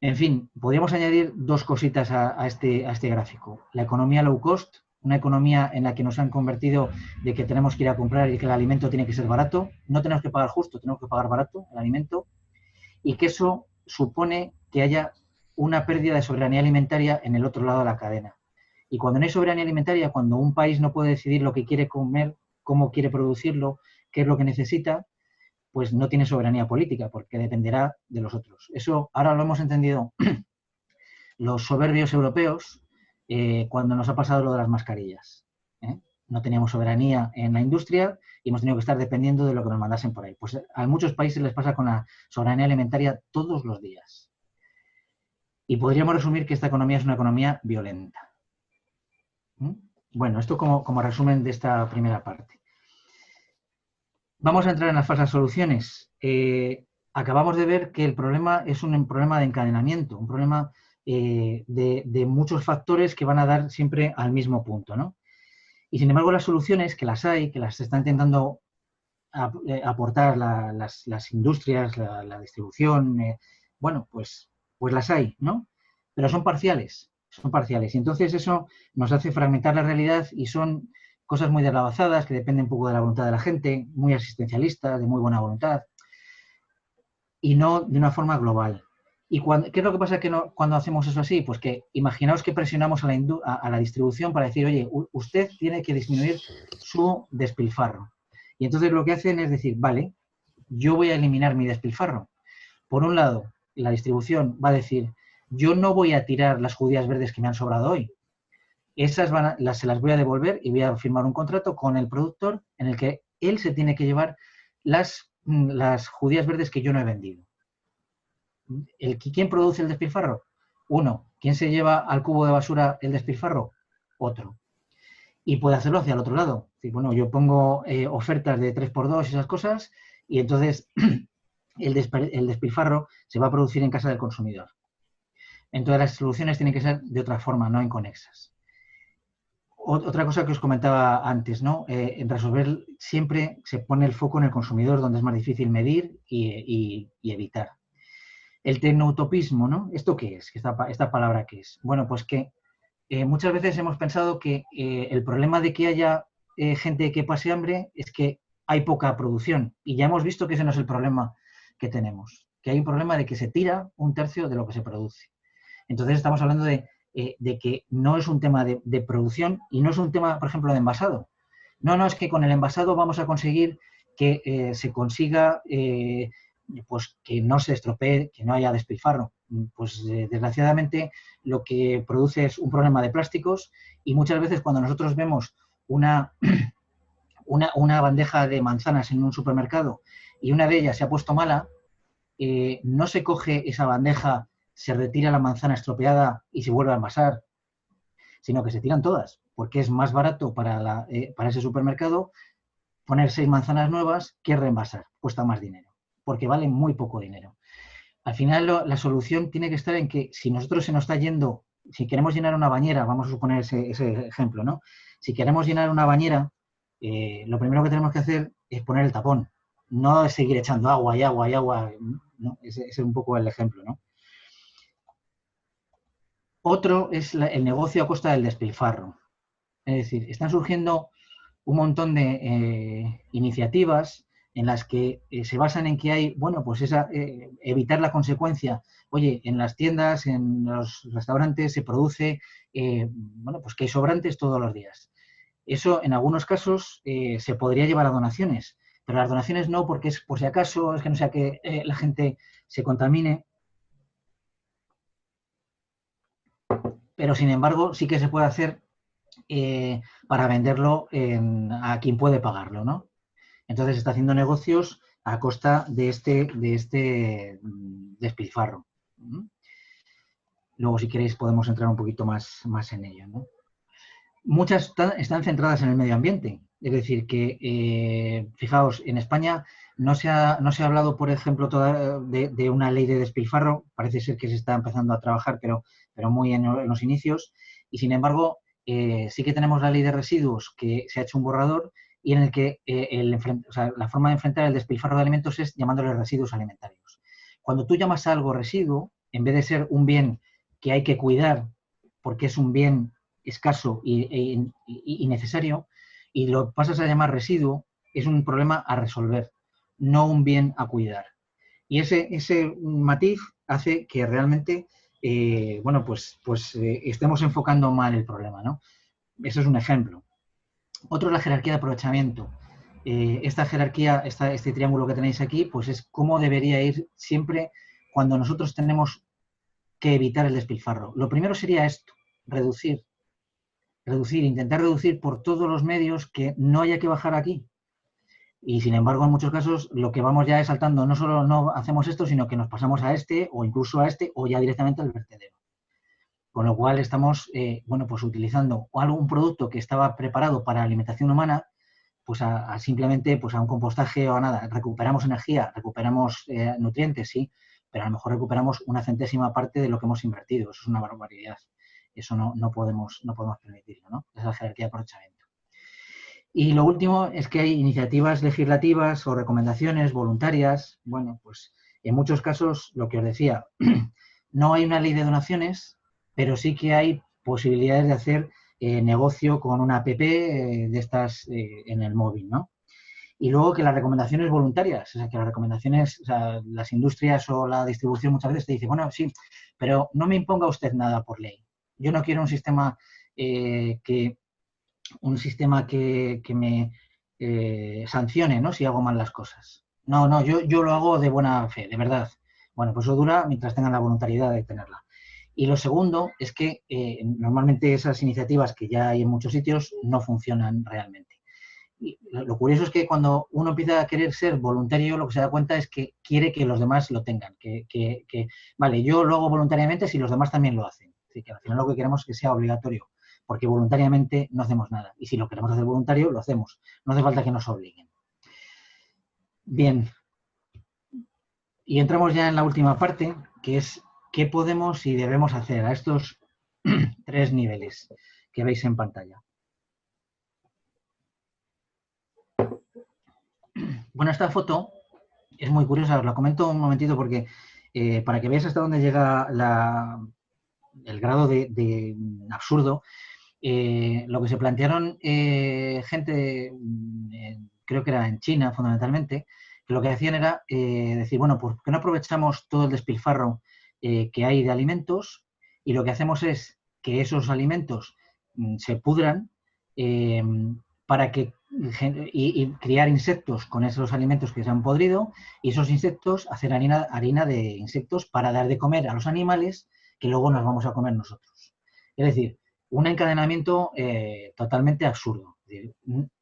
En fin, podríamos añadir dos cositas a este gráfico. La economía low cost, una economía en la que nos han convertido de que tenemos que ir a comprar y que el alimento tiene que ser barato. No tenemos que pagar justo, tenemos que pagar barato el alimento. Y que eso supone que haya una pérdida de soberanía alimentaria en el otro lado de la cadena. Y cuando no hay soberanía alimentaria, cuando un país no puede decidir lo que quiere comer, cómo quiere producirlo, qué es lo que necesita, pues no tiene soberanía política, porque dependerá de los otros. Eso ahora lo hemos entendido los soberbios europeos cuando nos ha pasado lo de las mascarillas. No teníamos soberanía en la industria y hemos tenido que estar dependiendo de lo que nos mandasen por ahí. Pues a muchos países les pasa con la soberanía alimentaria todos los días. Y podríamos resumir que esta economía es una economía violenta. Bueno, esto como resumen de esta primera parte. Vamos a entrar en las falsas soluciones. Acabamos de ver que el problema es un problema de encadenamiento, un problema de muchos factores que van a dar siempre al mismo punto, ¿no? Y sin embargo las soluciones, que las hay, que las está intentando aportar las industrias, la distribución, bueno, pues las hay, ¿no? Pero son parciales. Y entonces eso nos hace fragmentar la realidad y son cosas muy deslavazadas que dependen un poco de la voluntad de la gente, muy asistencialistas, de muy buena voluntad, y no de una forma global. ¿Y qué es lo que pasa cuando hacemos eso así? Pues que imaginaos que presionamos a la distribución para decir, oye, usted tiene que disminuir su despilfarro. Y entonces lo que hacen es decir, vale, yo voy a eliminar mi despilfarro. Por un lado, la distribución va a decir, yo no voy a tirar las judías verdes que me han sobrado hoy. Esas se las voy a devolver y voy a firmar un contrato con el productor en el que él se tiene que llevar las judías verdes que yo no he vendido. ¿Quién produce el despilfarro? Uno. ¿Quién se lleva al cubo de basura el despilfarro? Otro. Y puede hacerlo hacia el otro lado. Bueno, yo pongo ofertas de 3x2 y esas cosas, y entonces el despilfarro se va a producir en casa del consumidor. Entonces las soluciones tienen que ser de otra forma, no inconexas. Otra cosa que os comentaba antes, ¿no? En resolver siempre se pone el foco en el consumidor, donde es más difícil medir y evitar. El tecnoutopismo, ¿no? ¿Esto qué es? ¿Esta palabra qué es? Bueno, pues que muchas veces hemos pensado que el problema de que haya gente que pase hambre es que hay poca producción. Y ya hemos visto que ese no es el problema que tenemos. Que hay un problema de que se tira 1/3 de lo que se produce. Entonces estamos hablando de que no es un tema de producción y no es un tema, por ejemplo, de envasado. No, es que con el envasado vamos a conseguir que se consiga pues que no se estropee, que no haya despilfarro. Pues desgraciadamente lo que produce es un problema de plásticos y muchas veces cuando nosotros vemos una bandeja de manzanas en un supermercado y una de ellas se ha puesto mala, no se coge esa bandeja, se retira la manzana estropeada y se vuelve a envasar, sino que se tiran todas, porque es más barato para ese supermercado poner 6 manzanas nuevas que reenvasar, cuesta más dinero, porque vale muy poco dinero. Al final la solución tiene que estar en que si nosotros se nos está yendo, si queremos llenar una bañera, vamos a suponer ese ejemplo, ¿no? Si queremos llenar una bañera, lo primero que tenemos que hacer es poner el tapón, no seguir echando agua y agua y agua, ¿no? Ese es un poco el ejemplo, ¿no? Otro es el negocio a costa del despilfarro. Es decir, están surgiendo un montón de iniciativas en las que se basan en que hay, bueno, pues evitar la consecuencia. Oye, en las tiendas, en los restaurantes se produce, bueno, pues que hay sobrantes todos los días. Eso, en algunos casos, se podría llevar a donaciones, pero las donaciones no, porque es por si acaso, es que no sea que la gente se contamine. Pero, sin embargo, sí que se puede hacer para venderlo a quien puede pagarlo, ¿no? Entonces está haciendo negocios a costa de este despilfarro. Luego, si queréis, podemos entrar un poquito más en ello, ¿no? Muchas están centradas en el medio ambiente. Es decir, que, fijaos, en España no se ha hablado, por ejemplo, de una ley de despilfarro. Parece ser que se está empezando a trabajar, pero muy en los inicios. Y, sin embargo, sí que tenemos la ley de residuos, que se ha hecho un borrador y en el que la forma de enfrentar el despilfarro de alimentos es llamándole residuos alimentarios. Cuando tú llamas a algo residuo, en vez de ser un bien que hay que cuidar porque es un bien escaso y necesario, y lo pasas a llamar residuo, es un problema a resolver, no un bien a cuidar. Y ese matiz hace que realmente, bueno, pues estemos enfocando mal el problema, ¿no? Eso es un ejemplo. Otro es la jerarquía de aprovechamiento. Esta jerarquía, este triángulo que tenéis aquí, pues es cómo debería ir siempre cuando nosotros tenemos que evitar el despilfarro. Lo primero sería esto, intentar reducir por todos los medios que no haya que bajar aquí. Y, sin embargo, en muchos casos lo que vamos ya es saltando, no solo no hacemos esto, sino que nos pasamos a este o incluso a este o ya directamente al vertedero. Con lo cual estamos, bueno, pues utilizando un producto que estaba preparado para alimentación humana, pues simplemente pues a un compostaje o a nada. Recuperamos energía, recuperamos nutrientes, sí, pero a lo mejor recuperamos una centésima parte de lo que hemos invertido. Eso es una barbaridad. Eso no podemos permitirlo, ¿no? Es la jerarquía de aprovechamiento. Y lo último es que hay iniciativas legislativas o recomendaciones voluntarias. Bueno, pues en muchos casos, lo que os decía, no hay una ley de donaciones, pero sí que hay posibilidades de hacer negocio con una app de estas en el móvil, ¿no? Y luego que las recomendaciones voluntarias, o sea, que las recomendaciones, o sea, las industrias o la distribución muchas veces te dice, bueno, sí, pero no me imponga usted nada por ley. Yo no quiero un sistema que me sancione, ¿no? Si hago mal las cosas. No, yo lo hago de buena fe, de verdad. Bueno, pues eso dura mientras tengan la voluntariedad de tenerla. Y lo segundo es que normalmente esas iniciativas que ya hay en muchos sitios no funcionan realmente. Y lo curioso es que cuando uno empieza a querer ser voluntario, lo que se da cuenta es que quiere que los demás lo tengan. Vale, yo lo hago voluntariamente si los demás también lo hacen. Es decir, que al final lo que queremos es que sea obligatorio, porque voluntariamente no hacemos nada. Y si lo queremos hacer voluntario, lo hacemos. No hace falta que nos obliguen. Bien. Y entramos ya en la última parte, que es qué podemos y debemos hacer a estos 3 niveles que veis en pantalla. Bueno, esta foto es muy curiosa, os la comento un momentito porque para que veáis hasta dónde llega el grado de absurdo, lo que se plantearon gente, creo que era en China fundamentalmente, que lo que hacían era decir, bueno, ¿por qué no aprovechamos todo el despilfarro que hay de alimentos y lo que hacemos es que esos alimentos se pudran para que y criar insectos con esos alimentos que se han podrido y esos insectos hacer harina de insectos para dar de comer a los animales que luego nos vamos a comer nosotros. Es decir, un encadenamiento totalmente absurdo. Es decir,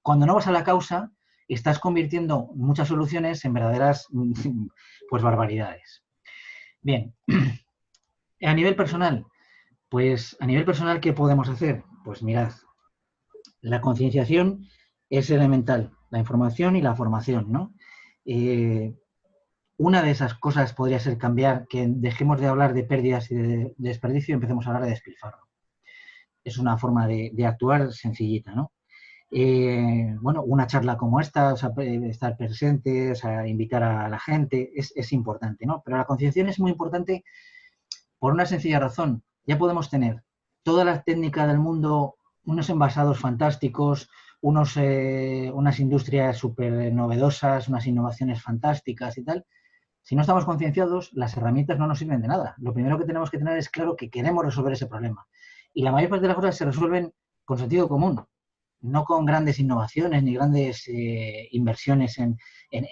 cuando no vas a la causa, estás convirtiendo muchas soluciones en verdaderas pues barbaridades. Bien, a nivel personal, pues a nivel personal, ¿qué podemos hacer? Pues mirad, la concienciación es elemental, la información y la formación, ¿no? Una de esas cosas podría ser cambiar, que dejemos de hablar de pérdidas y de desperdicio y empecemos a hablar de despilfarro. Es una forma de actuar sencillita, ¿no? Bueno, una charla como esta, o sea, estar presentes, o sea, invitar a la gente, es importante, ¿no? Pero la concienciación es muy importante por una sencilla razón. Ya podemos tener toda la técnica del mundo, unos envasados fantásticos, unas industrias súper novedosas, unas innovaciones fantásticas y tal. Si no estamos concienciados, las herramientas no nos sirven de nada. Lo primero que tenemos que tener es claro que queremos resolver ese problema. Y la mayor parte de las cosas se resuelven con sentido común, no con grandes innovaciones ni grandes inversiones en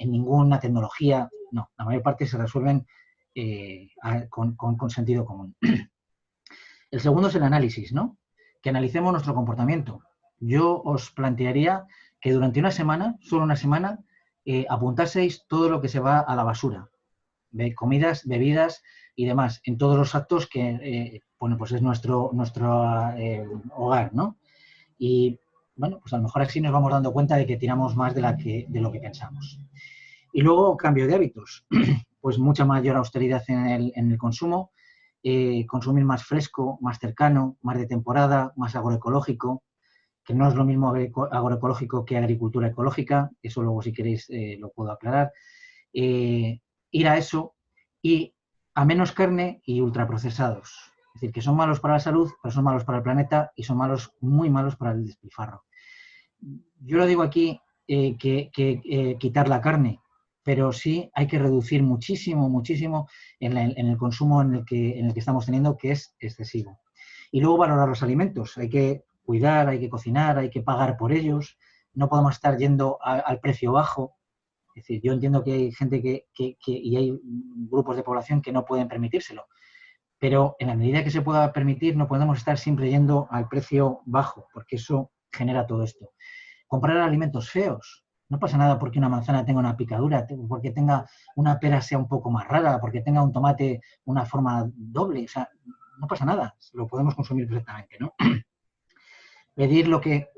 ninguna tecnología. No, la mayor parte se resuelven con sentido común. El segundo es el análisis, ¿no? Que analicemos nuestro comportamiento. Yo os plantearía que durante una semana, solo una semana, apuntaseis todo lo que se va a la basura. Comidas, bebidas y demás, en todos los actos que, bueno, pues es nuestro hogar, ¿no? Y, bueno, pues a lo mejor así nos vamos dando cuenta de que tiramos más de lo que pensamos. Y luego, cambio de hábitos. Pues mucha mayor austeridad en el consumo, consumir más fresco, más cercano, más de temporada, más agroecológico, que no es lo mismo agroecológico que agricultura ecológica, eso luego si queréis lo puedo aclarar. Ir a eso y a menos carne y ultraprocesados. Es decir, que son malos para la salud, pero son malos para el planeta y son malos, muy malos para el despilfarro. Yo lo digo aquí que quitar la carne, pero sí hay que reducir muchísimo, muchísimo en el consumo en el que estamos teniendo, que es excesivo. Y luego valorar los alimentos. Hay que cuidar, hay que cocinar, hay que pagar por ellos. No podemos estar yendo al precio bajo. Es decir, yo entiendo que hay gente y hay grupos de población que no pueden permitírselo. Pero en la medida que se pueda permitir, no podemos estar siempre yendo al precio bajo, porque eso genera todo esto. Comprar alimentos feos. No pasa nada porque una manzana tenga una picadura, porque tenga una pera sea un poco más rara, porque tenga un tomate una forma doble. O sea, no pasa nada. Lo podemos consumir perfectamente, ¿no? Pedir lo que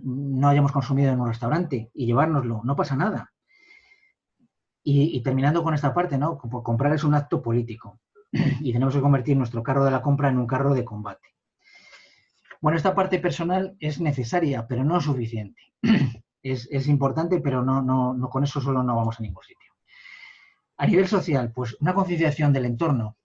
no hayamos consumido en un restaurante y llevárnoslo. No pasa nada. Y terminando con esta parte, ¿no? Comprar es un acto político y tenemos que convertir nuestro carro de la compra en un carro de combate. Bueno, esta parte personal es necesaria, pero no suficiente. Es importante, pero no con eso solo no vamos a ningún sitio. A nivel social, pues una concienciación del entorno,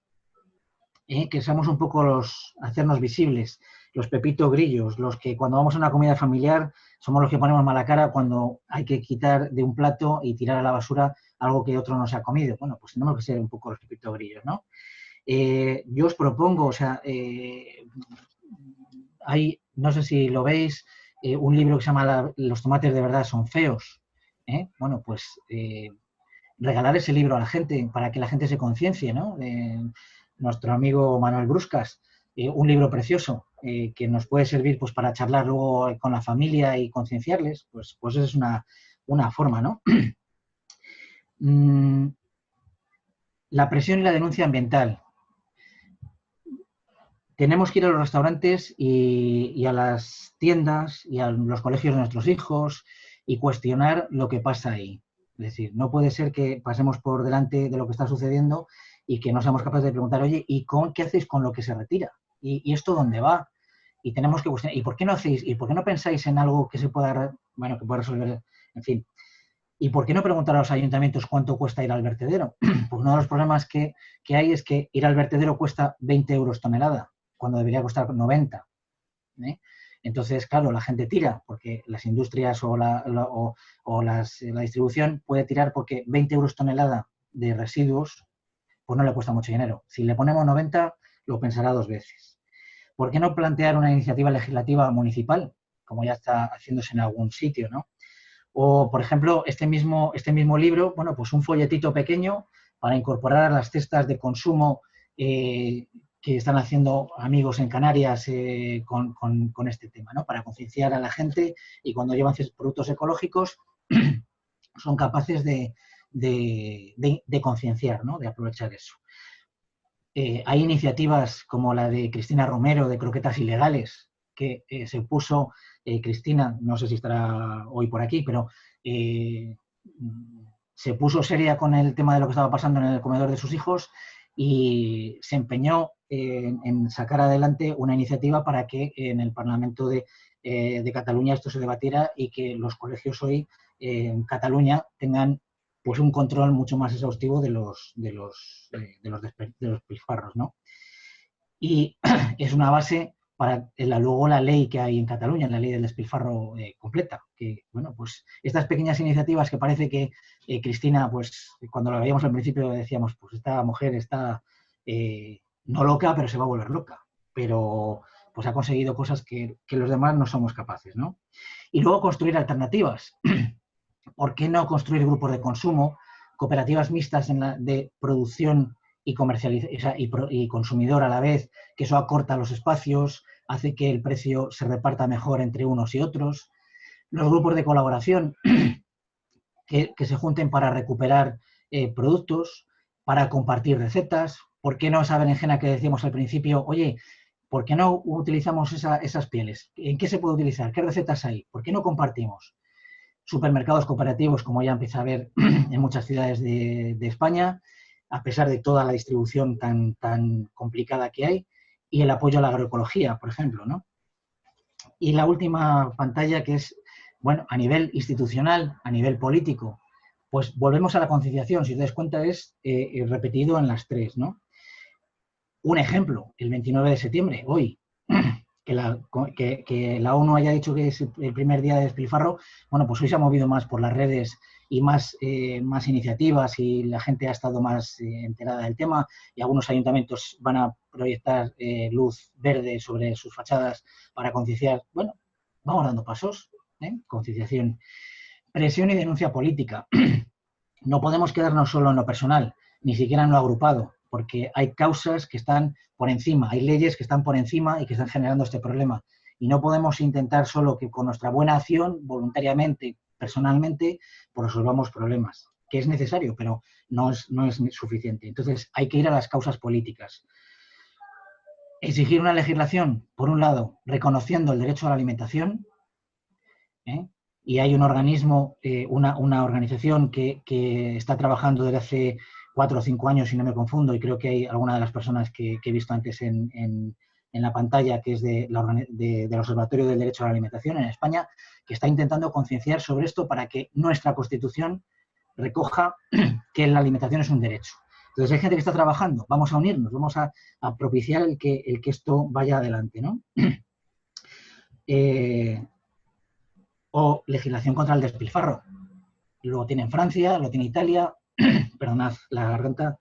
que seamos un poco hacernos visibles, los pepito grillos, los que cuando vamos a una comida familiar somos los que ponemos mala cara cuando hay que quitar de un plato y tirar a la basura algo que otro no se ha comido. Bueno, pues tenemos que ser un poco los pepito grillos, ¿no? Yo os propongo, o sea, hay, no sé si lo veis, un libro que se llama Los tomates de verdad son feos. Bueno, pues regalar ese libro a la gente para que la gente se conciencie, ¿no? Nuestro amigo Manuel Bruscas, un libro precioso que nos puede servir pues para charlar luego con la familia y concienciarles, pues esa es una forma, ¿no? La presión y la denuncia ambiental. Tenemos que ir a los restaurantes y a las tiendas y a los colegios de nuestros hijos y cuestionar lo que pasa ahí. Es decir, no puede ser que pasemos por delante de lo que está sucediendo y que no seamos capaces de preguntar, oye, ¿y qué hacéis con lo que se retira? ¿Y esto dónde va? Y tenemos que cuestionar, ¿y por qué no hacéis? ¿Y por qué no pensáis en algo que se pueda, bueno, que pueda resolver? En fin. ¿Y por qué no preguntar a los ayuntamientos cuánto cuesta ir al vertedero? Pues uno de los problemas que hay es que ir al vertedero cuesta 20 euros tonelada, cuando debería costar 90. Entonces, claro, la gente tira porque las industrias o la distribución puede tirar porque 20 euros tonelada de residuos, pues no le cuesta mucho dinero. Si le ponemos 90, lo pensará dos veces. ¿Por qué no plantear una iniciativa legislativa municipal, como ya está haciéndose en algún sitio, ¿no? O, por ejemplo, este mismo libro, bueno, pues un folletito pequeño para incorporar a las cestas de consumo que están haciendo amigos en Canarias con este tema, ¿no? Para concienciar a la gente y cuando llevan productos ecológicos son capaces de concienciar, ¿no? De aprovechar eso. Hay iniciativas como la de Cristina Romero de croquetas ilegales, que se puso, Cristina, no sé si estará hoy por aquí, pero se puso seria con el tema de lo que estaba pasando en el comedor de sus hijos y se empeñó en sacar adelante una iniciativa para que en el Parlamento de Cataluña esto se debatiera y que los colegios hoy en Cataluña tengan pues un control mucho más exhaustivo de los despilfarros, ¿no? Y es una base para luego la ley que hay en Cataluña, la ley del despilfarro completa. Que, bueno, pues estas pequeñas iniciativas que parece que Cristina, pues cuando la veíamos al principio decíamos, pues esta mujer está no loca, pero se va a volver loca. Pero pues ha conseguido cosas que los demás no somos capaces, ¿no? Y luego construir alternativas. ¿Por qué no construir grupos de consumo, cooperativas mixtas de producción y comercialización y consumidor a la vez, que eso acorta los espacios, hace que el precio se reparta mejor entre unos y otros? Los grupos de colaboración que se junten para recuperar productos, para compartir recetas. ¿Por qué no esa berenjena que decíamos al principio? Oye, ¿por qué no utilizamos esas pieles? ¿En qué se puede utilizar? ¿Qué recetas hay? ¿Por qué no compartimos? Supermercados cooperativos, como ya empieza a haber en muchas ciudades de España, a pesar de toda la distribución tan complicada que hay, y el apoyo a la agroecología, por ejemplo, ¿no? Y la última pantalla, que es, bueno, a nivel institucional, a nivel político, pues volvemos a la concienciación. Si os dais cuenta, es repetido en las tres, ¿no? Un ejemplo, el 29 de septiembre, hoy, que la ONU haya dicho que es el primer día de despilfarro, bueno, pues hoy se ha movido más por las redes y más iniciativas y la gente ha estado más enterada del tema y algunos ayuntamientos van a proyectar luz verde sobre sus fachadas para concienciar. Bueno, vamos dando pasos, concienciación. Presión y denuncia política. No podemos quedarnos solo en lo personal, ni siquiera en lo agrupado, porque hay causas que están por encima, hay leyes que están por encima y que están generando este problema. Y no podemos intentar solo que con nuestra buena acción, voluntariamente, personalmente, pues resolvamos problemas, que es necesario, pero no es suficiente. Entonces, hay que ir a las causas políticas. Exigir una legislación, por un lado, reconociendo el derecho a la alimentación, y hay un organismo, una organización que está trabajando desde hace 4 o 5 años, si no me confundo, y creo que hay alguna de las personas que he visto antes en la pantalla, que es del Observatorio del Derecho a la Alimentación en España, que está intentando concienciar sobre esto para que nuestra Constitución recoja que la alimentación es un derecho. Entonces hay gente que está trabajando, vamos a unirnos, vamos a propiciar el que esto vaya adelante, ¿no? o legislación contra el despilfarro. Lo tiene Francia, lo tiene Italia, perdonad la garganta.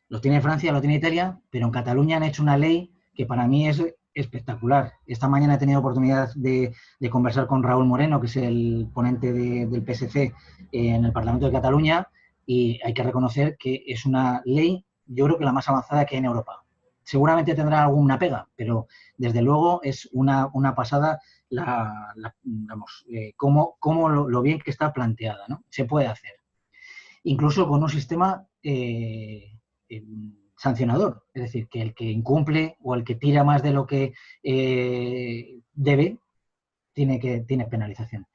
Lo tiene Francia, lo tiene Italia, pero en Cataluña han hecho una ley que para mí es espectacular. Esta mañana he tenido oportunidad de conversar con Raúl Moreno, que es el ponente del PSC en el Parlamento de Cataluña, y hay que reconocer que es una ley, yo creo que la más avanzada que hay en Europa. Seguramente tendrá alguna pega, pero desde luego es una pasada cómo lo bien que está planteada, ¿no? Se puede hacer. Incluso con un sistema sancionador, es decir, que el que incumple o el que tira más de lo que debe, tiene penalización.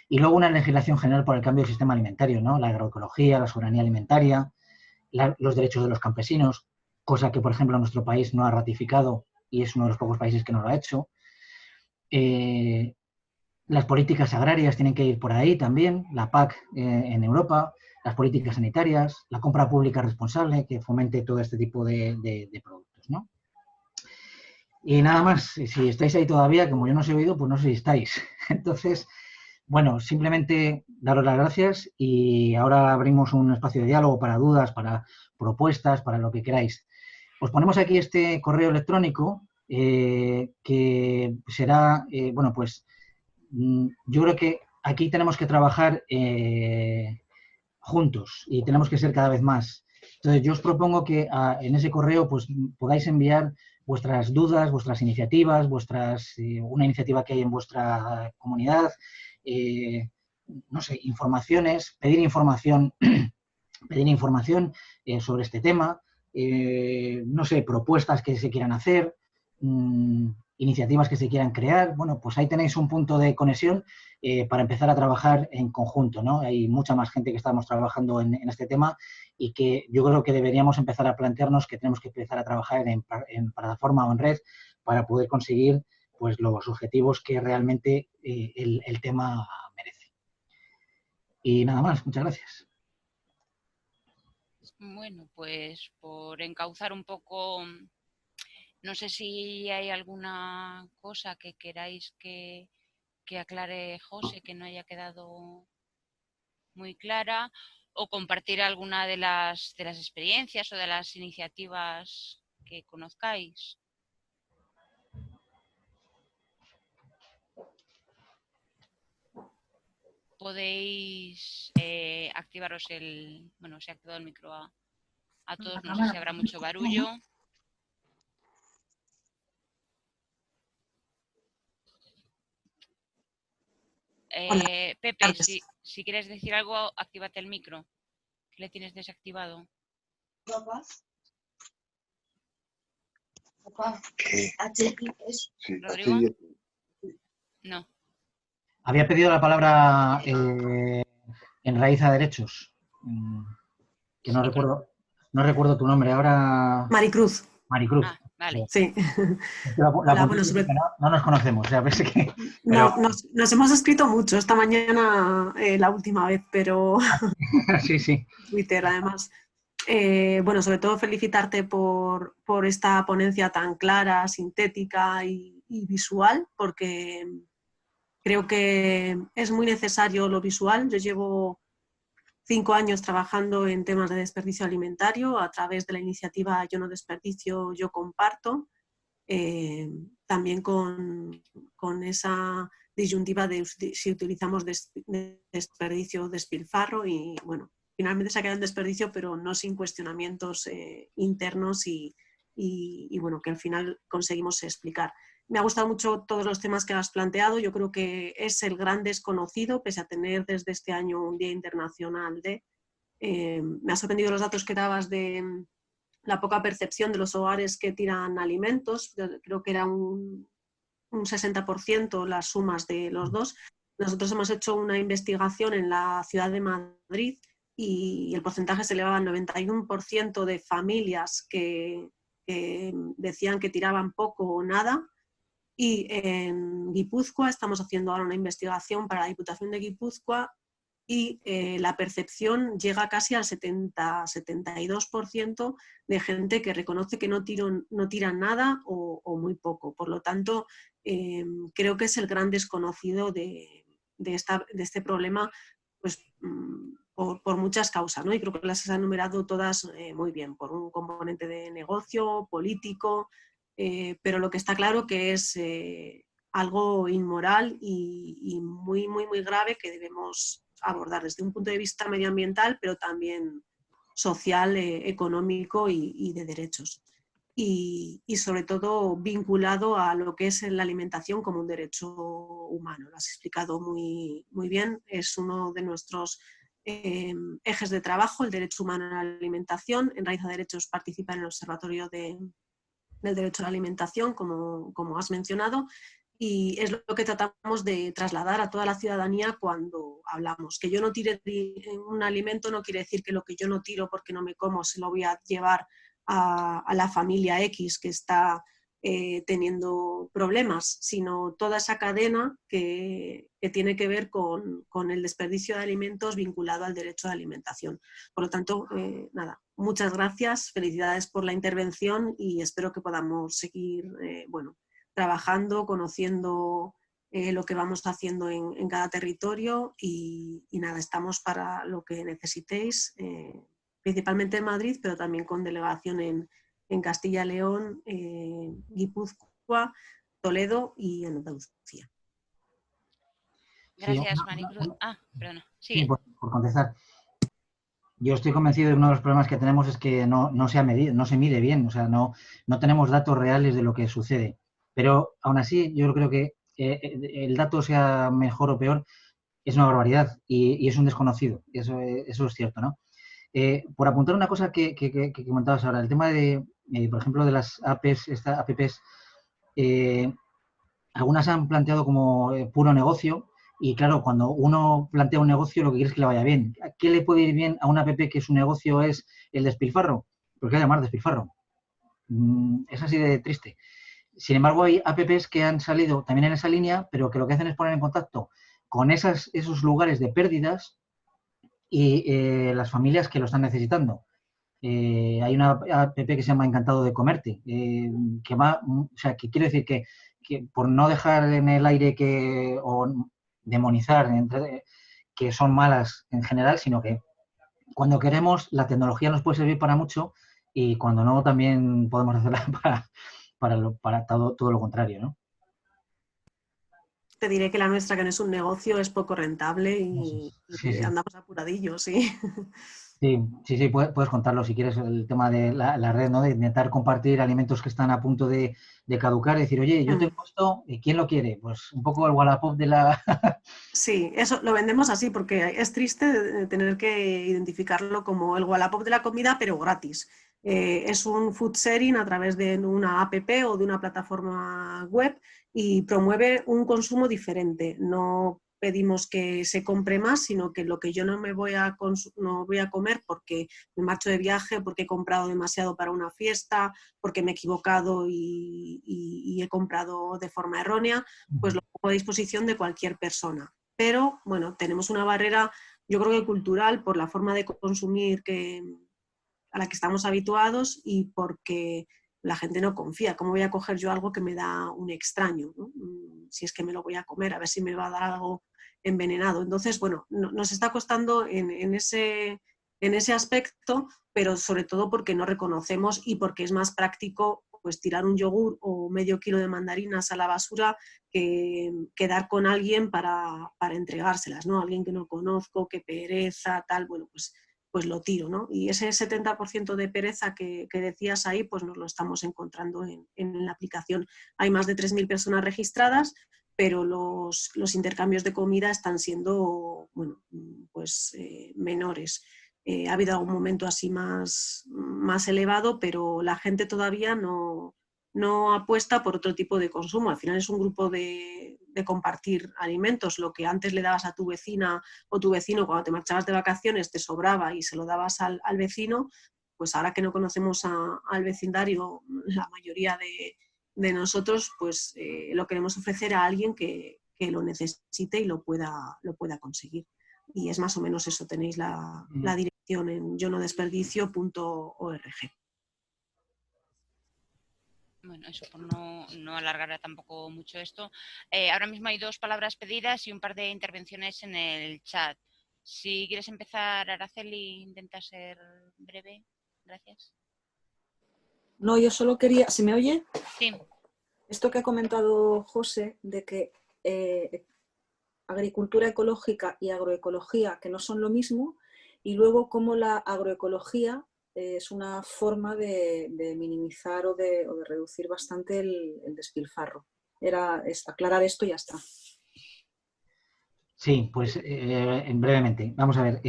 Y luego una legislación general por el cambio del sistema alimentario, ¿no? La agroecología, la soberanía alimentaria, los derechos de los campesinos, cosa que, por ejemplo, nuestro país no ha ratificado y es uno de los pocos países que no lo ha hecho. Las políticas agrarias tienen que ir por ahí también, la PAC en Europa, las políticas sanitarias, la compra pública responsable que fomente todo este tipo de productos, ¿no? Y nada más, si estáis ahí todavía, como yo no os he oído, pues no sé si estáis. Entonces, bueno, simplemente daros las gracias y ahora abrimos un espacio de diálogo para dudas, para propuestas, para lo que queráis. Os ponemos aquí este correo electrónico que será, bueno, pues yo creo que aquí tenemos que trabajar juntos y tenemos que ser cada vez más. Entonces, yo os propongo que en ese correo pues, podáis enviar vuestras dudas, vuestras iniciativas, una iniciativa que hay en vuestra comunidad, no sé, informaciones, pedir información sobre este tema, no sé, propuestas que se quieran hacer, iniciativas que se quieran crear. Bueno, pues ahí tenéis un punto de conexión para empezar a trabajar en conjunto, ¿no? Hay mucha más gente que estamos trabajando en este tema y que yo creo que deberíamos empezar a plantearnos que tenemos que empezar a trabajar en plataforma o en red para poder conseguir pues, los objetivos que realmente el tema merece. Y nada más, muchas gracias. Bueno, pues por encauzar un poco, no sé si hay alguna cosa que queráis que aclare José, que no haya quedado muy clara, o compartir alguna de las experiencias o de las iniciativas que conozcáis. Podéis activaros bueno, se ha activado el micro a todos, no sé si habrá mucho barullo. Pepe, si quieres decir algo, actívate el micro, que le tienes desactivado. ¿Qué? Sí, ¿Rodrigo? No. Había pedido la palabra en raíz a derechos, que no recuerdo tu nombre ahora. Maricruz. Maricruz. Ah, vale. Sí. Hola, bueno, no nos conocemos, o sea, parece que... Pero... No, nos hemos escrito mucho esta mañana, la última vez, pero... Sí, sí. Twitter, además. Bueno, sobre todo felicitarte por esta ponencia tan clara, sintética y visual, porque creo que es muy necesario lo visual. Yo llevo 5 años trabajando en temas de desperdicio alimentario a través de la iniciativa Yo no desperdicio, yo comparto, también con esa disyuntiva de si utilizamos desperdicio o despilfarro y bueno, finalmente se ha quedado en desperdicio, pero no sin cuestionamientos internos y bueno, que al final conseguimos explicar. Me ha gustado mucho todos los temas que has planteado. Yo creo que es el gran desconocido, pese a tener desde este año un Día Internacional de... me ha sorprendido los datos que dabas de la poca percepción de los hogares que tiran alimentos. Creo que era un 60% las sumas de los dos. Nosotros hemos hecho una investigación en la ciudad de Madrid y el porcentaje se elevaba al 91% de familias que decían que tiraban poco o nada. Y en Guipúzcoa estamos haciendo ahora una investigación para la Diputación de Guipúzcoa y la percepción llega casi al 70-72% de gente que reconoce que no tiran nada o muy poco. Por lo tanto, creo que es el gran desconocido de este problema, pues, por muchas causas, ¿no? Y creo que las has enumerado todas muy bien, por un componente de negocio, político, pero lo que está claro que es algo inmoral y muy, muy, muy grave que debemos abordar desde un punto de vista medioambiental, pero también social, económico y de derechos. Y sobre todo vinculado a lo que es la alimentación como un derecho humano. Lo has explicado muy, muy bien. Es uno de nuestros ejes de trabajo, el derecho humano a la alimentación. En Raíz a Derechos participa en el Observatorio del Derecho a la Alimentación, como has mencionado, y es lo que tratamos de trasladar a toda la ciudadanía cuando hablamos. Que yo no tire un alimento no quiere decir que lo que yo no tiro porque no me como se lo voy a llevar a la familia X que está teniendo problemas, sino toda esa cadena que tiene que ver con el desperdicio de alimentos vinculado al derecho de alimentación. Por lo tanto, nada, muchas gracias, felicidades por la intervención y espero que podamos seguir trabajando, conociendo lo que vamos haciendo en cada territorio y nada, estamos para lo que necesitéis, principalmente en Madrid, pero también con delegación en Castilla y León, Guipúzcoa, Toledo y en Andalucía. Gracias, Maricruz. Perdona. Sí, por contestar. Yo estoy convencido de que uno de los problemas que tenemos es que no se mide bien, o sea, no tenemos datos reales de lo que sucede. Pero aún así, yo creo que el dato sea mejor o peor es una barbaridad y es un desconocido. Eso es cierto, ¿no? Por apuntar una cosa que comentabas ahora, el tema de, por ejemplo, de las apps, algunas han planteado como puro negocio y claro, cuando uno plantea un negocio lo que quiere es que le vaya bien. ¿A qué le puede ir bien a una app que su negocio es el despilfarro? ¿Por qué llamar despilfarro? Es así de triste. Sin embargo, hay apps que han salido también en esa línea, pero que lo que hacen es poner en contacto con esos lugares de pérdidas y las familias que lo están necesitando. Hay una app que se llama Encantado de Comerte, que va, o sea, que quiere decir que por no dejar en el aire o demonizar que son malas en general, sino que cuando queremos la tecnología nos puede servir para mucho y cuando no también podemos hacerla para todo lo contrario, ¿no? Te diré que la nuestra, que no es un negocio, es poco rentable y sí. Andamos apuradillos, sí. Sí, puedes contarlo si quieres, el tema de la red, ¿no? De intentar compartir alimentos que están a punto de caducar y decir, oye, yo tengo esto, ¿quién lo quiere? Pues un poco el Wallapop de la... Sí, eso lo vendemos así porque es triste tener que identificarlo como el Wallapop de la comida, pero gratis. Es un food sharing a través de una app o de una plataforma web y promueve un consumo diferente. No pedimos que se compre más, sino que lo que yo no voy a comer porque me marcho de viaje, porque he comprado demasiado para una fiesta, porque me he equivocado y he comprado de forma errónea, pues lo pongo a disposición de cualquier persona. Pero, bueno, tenemos una barrera, yo creo que cultural, por la forma de consumir a la que estamos habituados y porque la gente no confía. ¿Cómo voy a coger yo algo que me da un extraño, ¿no? Si es que me lo voy a comer, a ver si me va a dar algo envenenado. Entonces, bueno, nos está costando en ese aspecto, pero sobre todo porque no reconocemos y porque es más práctico pues tirar un yogur o medio kilo de mandarinas a la basura que quedar con alguien para entregárselas, ¿no? Alguien que no conozco, que pereza, tal, bueno, pues lo tiro, ¿no? Y ese 70% de pereza que decías ahí, pues nos lo estamos encontrando en la aplicación. Hay más de 3.000 personas registradas, pero los intercambios de comida están siendo, bueno, pues menores. Ha habido algún momento así más elevado, pero la gente todavía no apuesta por otro tipo de consumo. Al final es un grupo de compartir alimentos. Lo que antes le dabas a tu vecina o tu vecino cuando te marchabas de vacaciones te sobraba y se lo dabas al vecino, pues ahora que no conocemos al vecindario, la mayoría de nosotros, pues lo queremos ofrecer a alguien que lo necesite y lo pueda conseguir. Y es más o menos eso, tenéis la dirección en yonodesperdicio.org. Bueno, eso por no alargar tampoco mucho esto. Ahora mismo hay 2 palabras pedidas y un par de intervenciones en el chat. Si quieres empezar, Araceli, intenta ser breve. Gracias. No, yo solo quería... ¿Se me oye? Sí. Esto que ha comentado José, de que agricultura ecológica y agroecología, que no son lo mismo, y luego cómo la agroecología es una forma de minimizar o de reducir bastante el despilfarro. Es aclarar esto y ya está. Sí, pues brevemente. Vamos a ver,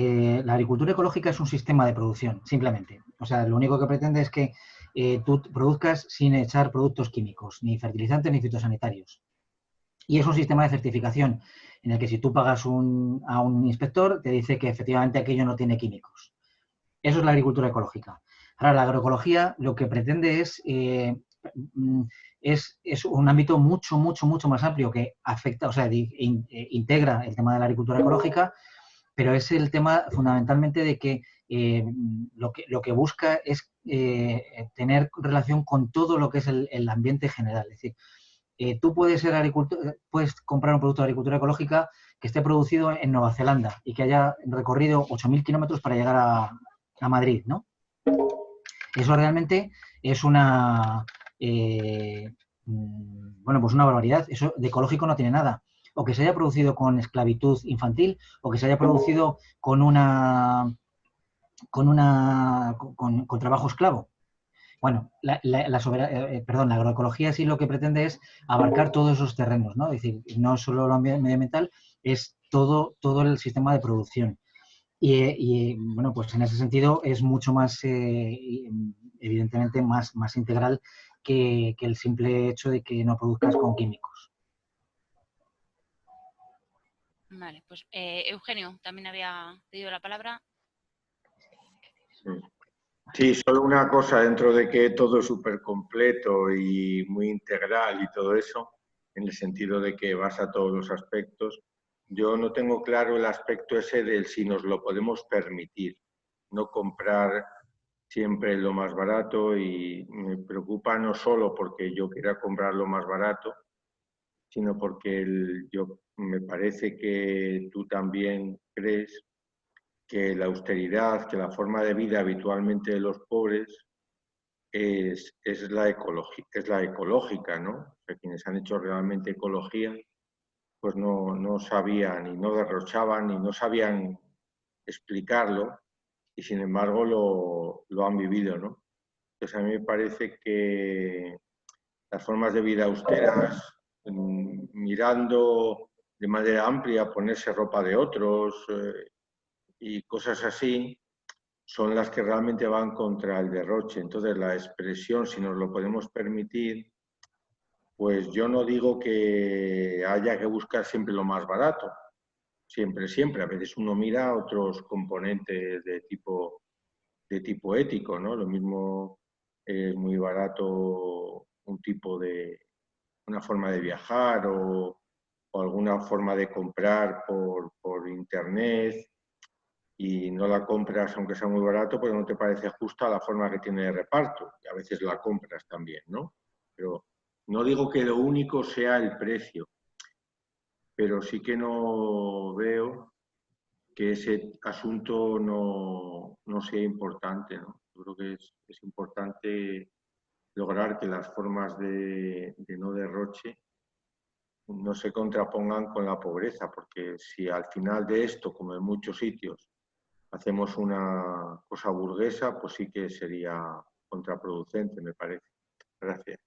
la agricultura ecológica es un sistema de producción, simplemente. O sea, lo único que pretende es que tú produzcas sin echar productos químicos, ni fertilizantes ni fitosanitarios. Y es un sistema de certificación en el que si tú pagas a un inspector, te dice que efectivamente aquello no tiene químicos. Eso es la agricultura ecológica. Ahora, la agroecología lo que pretende es un ámbito mucho más amplio que afecta, o sea, integra el tema de la agricultura ecológica, pero es el tema fundamentalmente de que lo que busca es tener relación con todo lo que es el ambiente general. Es decir, tú puedes comprar un producto de agricultura ecológica que esté producido en Nueva Zelanda y que haya recorrido 8.000 kilómetros para llegar a Madrid, ¿no? Eso realmente es una pues una barbaridad. Eso de ecológico no tiene nada. O que se haya producido con esclavitud infantil, o que se haya producido con trabajo esclavo. Bueno, la agroecología sí lo que pretende es abarcar todos esos terrenos, ¿no? Es decir, no solo lo medioambiental, es todo el sistema de producción. Y bueno, pues en ese sentido es mucho más, evidentemente, más integral que el simple hecho de que no produzcas con químicos. Vale, pues Eugenio también había pedido la palabra. Sí, solo una cosa, dentro de que todo es súper completo y muy integral y todo eso, en el sentido de que vas a todos los aspectos, yo no tengo claro el aspecto ese del si nos lo podemos permitir, no comprar siempre lo más barato, y me preocupa no solo porque yo quiera comprar lo más barato, sino porque me parece que tú también crees que la austeridad, que la forma de vida habitualmente de los pobres es la ecológica, ¿no? O sea, quienes han hecho realmente ecología, pues no sabían y no derrochaban y no sabían explicarlo, y sin embargo lo han vivido, ¿no? Entonces a mí me parece que las formas de vida austeras, mirando de manera amplia, ponerse ropa de otros y cosas así, son las que realmente van contra el derroche. Entonces la expresión, si nos lo podemos permitir, pues yo no digo que haya que buscar siempre lo más barato, siempre. A veces uno mira otros componentes de tipo ético, ¿no? Lo mismo es muy barato una forma de viajar o alguna forma de comprar por internet, y no la compras aunque sea muy barato porque no te parece justa la forma que tiene de reparto, y a veces la compras también, ¿no? Pero no digo que lo único sea el precio, pero sí que no veo que ese asunto no sea importante, ¿no? Yo creo que es importante lograr que las formas de no derroche no se contrapongan con la pobreza, porque si al final de esto, como en muchos sitios, hacemos una cosa burguesa, pues sí que sería contraproducente, me parece. Gracias.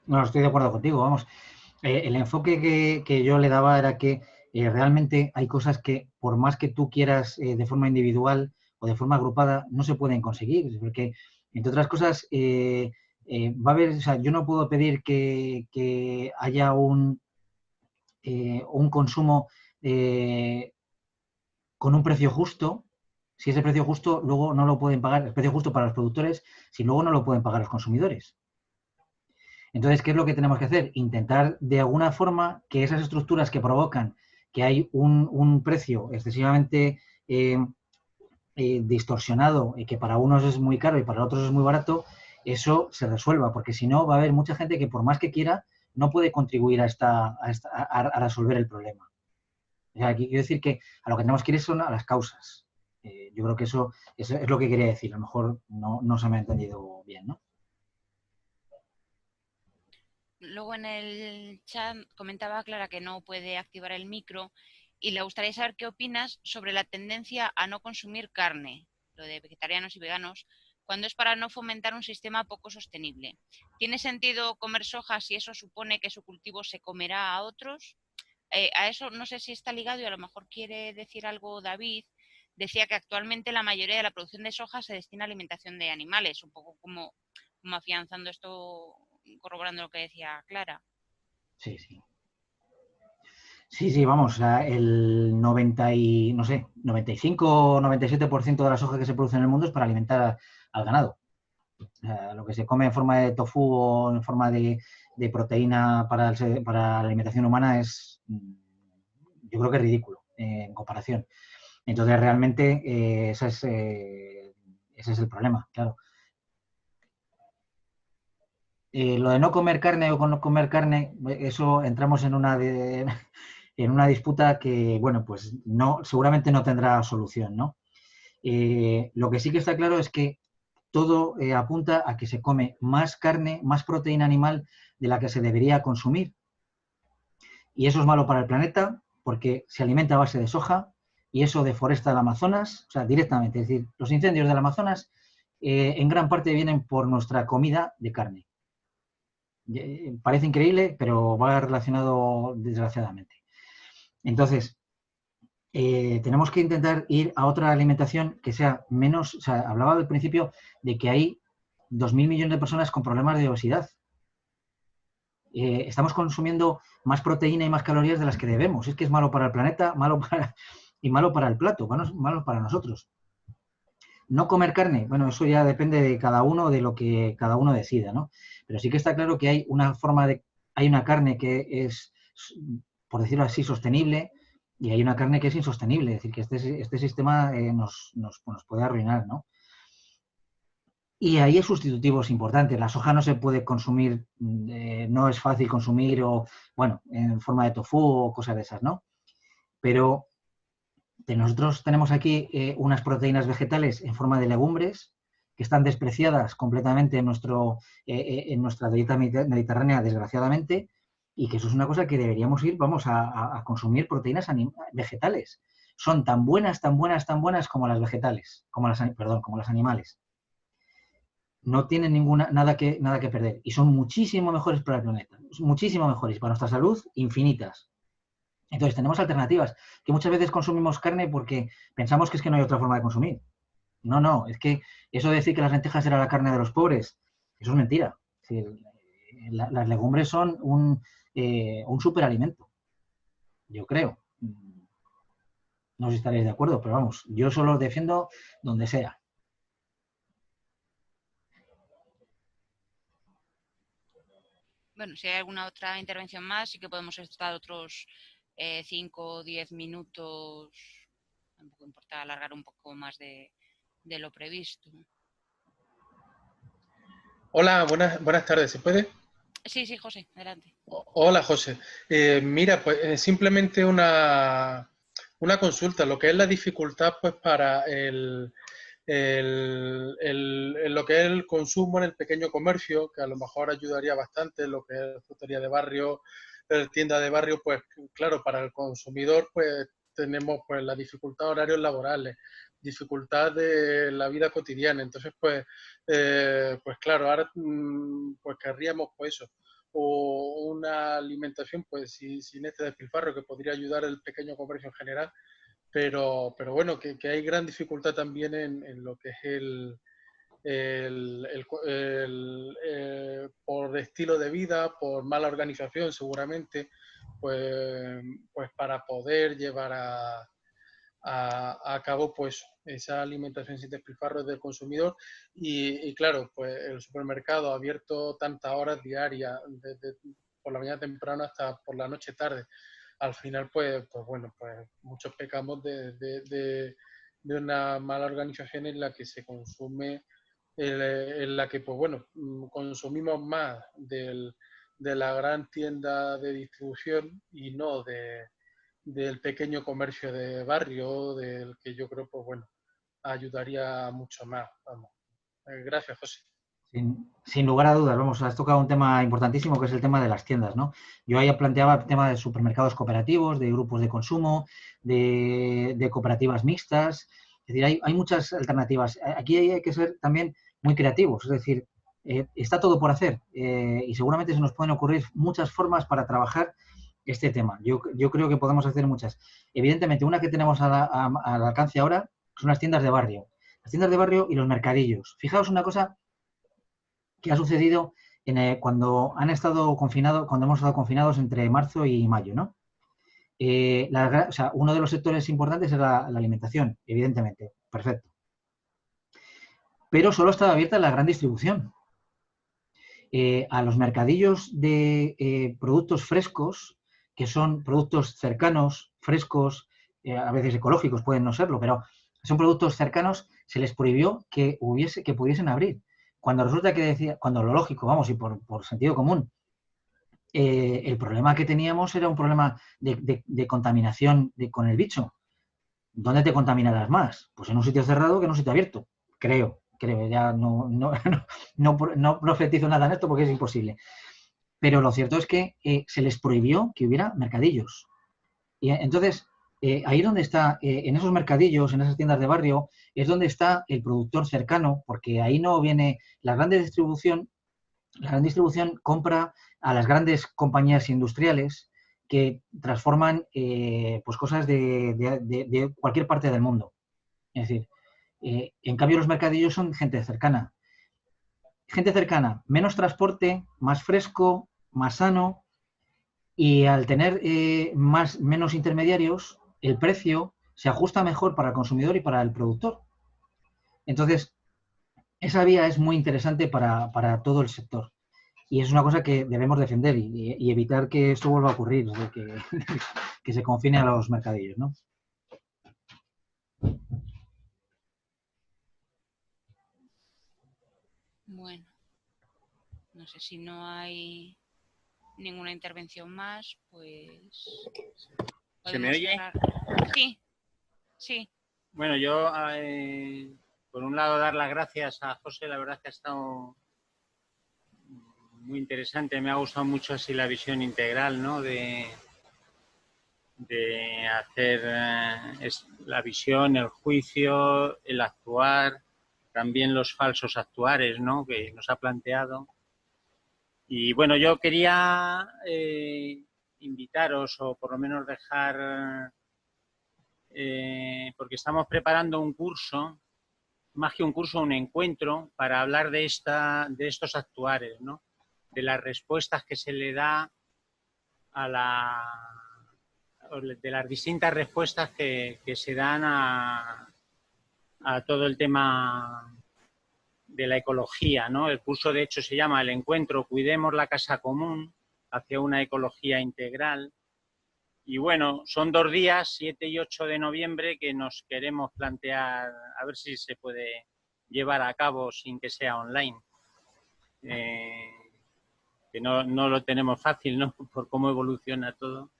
No, estoy de acuerdo contigo, vamos. El enfoque que yo le daba era que realmente hay cosas que, por más que tú quieras de forma individual o de forma agrupada, no se pueden conseguir, porque, entre otras cosas, va a haber, o sea, yo no puedo pedir que haya un consumo con un precio justo, si ese precio justo luego no lo pueden pagar, el precio justo para los productores, si luego no lo pueden pagar los consumidores. Entonces, ¿qué es lo que tenemos que hacer? Intentar de alguna forma que esas estructuras que provocan que hay un precio excesivamente distorsionado y que para unos es muy caro y para otros es muy barato, eso se resuelva, porque si no va a haber mucha gente que por más que quiera no puede contribuir a resolver el problema. O sea, aquí quiero decir que a lo que tenemos que ir son a las causas. Yo creo que eso es lo que quería decir. A lo mejor no se me ha entendido bien, ¿no? Luego en el chat comentaba Clara que no puede activar el micro y le gustaría saber qué opinas sobre la tendencia a no consumir carne, lo de vegetarianos y veganos, cuando es para no fomentar un sistema poco sostenible. ¿Tiene sentido comer soja si eso supone que su cultivo se comerá a otros? A eso no sé si está ligado y a lo mejor quiere decir algo David. Decía que actualmente la mayoría de la producción de soja se destina a alimentación de animales, un poco como afianzando esto, corroborando lo que decía Clara. Sí, sí. Sí, vamos, el 95 o 97% de la soja que se produce en el mundo es para alimentar al ganado. Lo que se come en forma de tofu o en forma de proteína para la alimentación humana es, yo creo que es ridículo en comparación. Entonces, realmente, ese es el problema, claro. Lo de no comer carne o no comer carne, eso entramos en una disputa que, bueno, pues seguramente no tendrá solución, ¿no? Lo que sí que está claro es que todo apunta a que se come más carne, más proteína animal de la que se debería consumir. Y eso es malo para el planeta porque se alimenta a base de soja y eso deforesta el Amazonas, o sea, directamente. Es decir, los incendios del Amazonas en gran parte vienen por nuestra comida de carne. Parece increíble, pero va relacionado desgraciadamente. Entonces, tenemos que intentar ir a otra alimentación que sea menos, o sea, hablaba al principio de que hay 2.000 millones de personas con problemas de obesidad. Estamos consumiendo más proteína y más calorías de las que debemos. Es que es malo para el planeta, y malo para el plato, malo para nosotros. No comer carne, bueno, eso ya depende de cada uno, de lo que cada uno decida, ¿no? Pero sí que está claro que hay una carne que es, por decirlo así, sostenible y hay una carne que es insostenible. Es decir, que este sistema nos puede arruinar, ¿no? Y ahí hay sustitutivos importantes. La soja no se puede consumir, no es fácil consumir o, bueno, en forma de tofu o cosas de esas, ¿no? Pero nosotros tenemos aquí unas proteínas vegetales en forma de legumbres que están despreciadas completamente en nuestra dieta mediterránea, desgraciadamente, y que eso es una cosa que deberíamos a consumir proteínas vegetales. Son tan buenas como las vegetales, como las animales. No tienen nada que perder y son muchísimo mejores para el planeta, muchísimo mejores para nuestra salud, infinitas. Entonces tenemos alternativas, que muchas veces consumimos carne porque pensamos que es que no hay otra forma de consumir. No, es que eso de decir que las lentejas era la carne de los pobres, eso es mentira. Es decir, las legumbres son un superalimento, yo creo. No sé si estaréis de acuerdo, pero vamos, yo solo defiendo donde sea. Bueno, si hay alguna otra intervención más, sí que podemos estar otros 5 o 10 minutos. Tampoco importa alargar un poco más de lo previsto. Hola, buenas tardes, ¿se puede? Sí, José, adelante. Hola, José. Mira, pues simplemente una consulta, lo que es la dificultad pues para lo que es el consumo en el pequeño comercio, que a lo mejor ayudaría bastante, lo que es frutería de barrio, tienda de barrio, pues claro, para el consumidor pues tenemos pues la dificultad de horarios laborales, dificultad de la vida cotidiana, entonces pues claro, ahora pues querríamos pues eso, o una alimentación pues sin este despilfarro que podría ayudar al pequeño comercio en general, pero bueno, que hay gran dificultad también en lo que es por estilo de vida, por mala organización seguramente, pues para poder llevar a cabo pues esa alimentación sin despilfarros del consumidor y claro, pues el supermercado abierto tantas horas diarias, desde por la mañana temprano hasta por la noche tarde, al final, pues bueno, pues muchos pecamos de una mala organización en la que se consume, en la que, pues bueno, consumimos más de la gran tienda de distribución y no del pequeño comercio de barrio, del que yo creo, pues bueno, ayudaría mucho más. Vamos. Gracias, José. Sin lugar a dudas, vamos, has tocado un tema importantísimo que es el tema de las tiendas, ¿no? Yo ahí planteaba el tema de supermercados cooperativos, de grupos de consumo, de cooperativas mixtas. Es decir, hay muchas alternativas. Aquí hay que ser también muy creativos, es decir, está todo por hacer y seguramente se nos pueden ocurrir muchas formas para trabajar este tema. Yo creo que podemos hacer muchas. Evidentemente, una que tenemos al alcance ahora son las tiendas de barrio. Las tiendas de barrio y los mercadillos. Fijaos una cosa que ha sucedido cuando hemos estado confinados entre marzo y mayo, ¿no? O sea, uno de los sectores importantes es la alimentación, evidentemente, perfecto. Pero solo estaba abierta la gran distribución. A los mercadillos de productos frescos, que son productos cercanos, frescos, a veces ecológicos pueden no serlo, pero son productos cercanos, se les prohibió que pudiesen abrir. Cuando resulta que cuando lo lógico, vamos, y por sentido común, el problema que teníamos era un problema de contaminación con el bicho. ¿Dónde te contaminarás más? Pues en un sitio cerrado que en un sitio abierto, creo, ya no profetizo nada en esto porque es imposible. Pero lo cierto es que se les prohibió que hubiera mercadillos. Y entonces, ahí donde está, en esos mercadillos, en esas tiendas de barrio, es donde está el productor cercano, porque ahí no viene la gran distribución. La gran distribución compra a las grandes compañías industriales que transforman pues cosas de cualquier parte del mundo. Es decir, en cambio los mercadillos son gente cercana. Gente cercana, menos transporte, más fresco, más sano, y al tener menos intermediarios, el precio se ajusta mejor para el consumidor y para el productor. Entonces, esa vía es muy interesante para todo el sector. Y es una cosa que debemos defender y evitar que esto vuelva a ocurrir, que se confine a los mercadillos, ¿no? Bueno, no sé si no hay ninguna intervención más, pues... ¿Se me oye? Sí, sí. Bueno, yo, por un lado, dar las gracias a José, la verdad es que ha estado muy interesante, me ha gustado mucho así la visión integral, ¿no? De hacer la visión, el juicio, el actuar, también los falsos actuares, ¿no? Que nos ha planteado. Y bueno, yo quería invitaros, o por lo menos dejar, porque estamos preparando un curso, más que un curso, un encuentro, para hablar de estos actuares, ¿no? De las respuestas que se le da de las distintas respuestas que se dan a todo el tema de la ecología, ¿no? El curso, de hecho, se llama El Encuentro, Cuidemos la Casa Común hacia una ecología integral. Y bueno, son 2 días, 7 y 8 de noviembre, que nos queremos plantear a ver si se puede llevar a cabo sin que sea online. Que no lo tenemos fácil, ¿no? Por cómo evoluciona todo.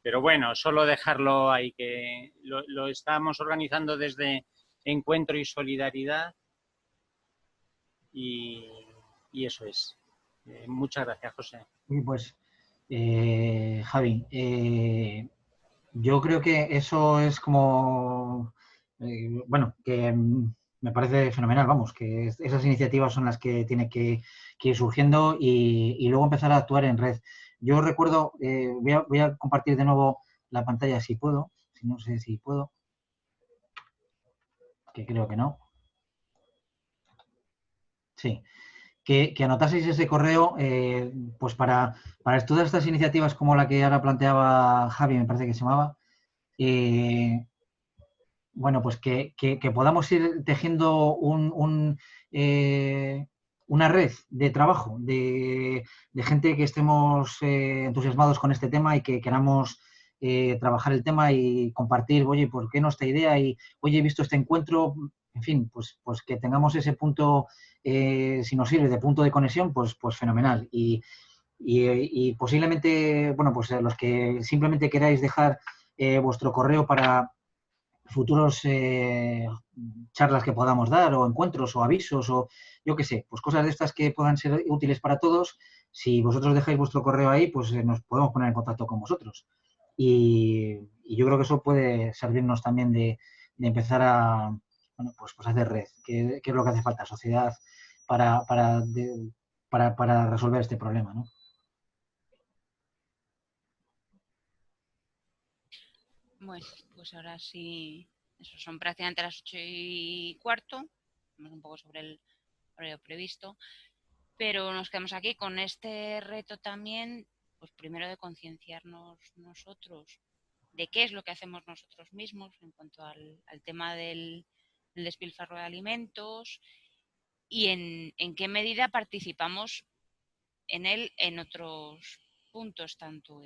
Pero bueno, solo dejarlo ahí, que lo estamos organizando desde Encuentro y Solidaridad. Y eso es. Muchas gracias, José. Pues, Javi, yo creo que eso es como, bueno, que me parece fenomenal, vamos, que esas iniciativas son las que tiene que ir surgiendo y luego empezar a actuar en red. Yo recuerdo, voy a compartir de nuevo la pantalla si puedo, si no sé si puedo, que creo que no. Sí. Que anotaseis ese correo, pues para todas estas iniciativas como la que ahora planteaba Javi, me parece que se llamaba, bueno, pues que podamos ir tejiendo un una red de trabajo, de gente que estemos entusiasmados con este tema y que queramos trabajar el tema y compartir, oye, ¿por qué no esta idea? Y, oye, he visto este encuentro, en fin, pues que tengamos ese punto, si nos sirve, de punto de conexión, pues fenomenal. Y posiblemente, bueno, pues los que simplemente queráis dejar vuestro correo para futuros charlas que podamos dar, o encuentros, o avisos, o yo qué sé, pues cosas de estas que puedan ser útiles para todos. Si vosotros dejáis vuestro correo ahí, pues nos podemos poner en contacto con vosotros. Y yo creo que eso puede servirnos también de empezar a, bueno, pues hacer red, que es lo que hace falta, sociedad, para resolver este problema, ¿no? Bueno, pues ahora sí, eso son prácticamente las 8:15, estamos un poco sobre el horario previsto, pero nos quedamos aquí con este reto también, pues primero de concienciarnos nosotros de qué es lo que hacemos nosotros mismos en cuanto al tema del despilfarro de alimentos y en qué medida participamos en él en otros puntos, tanto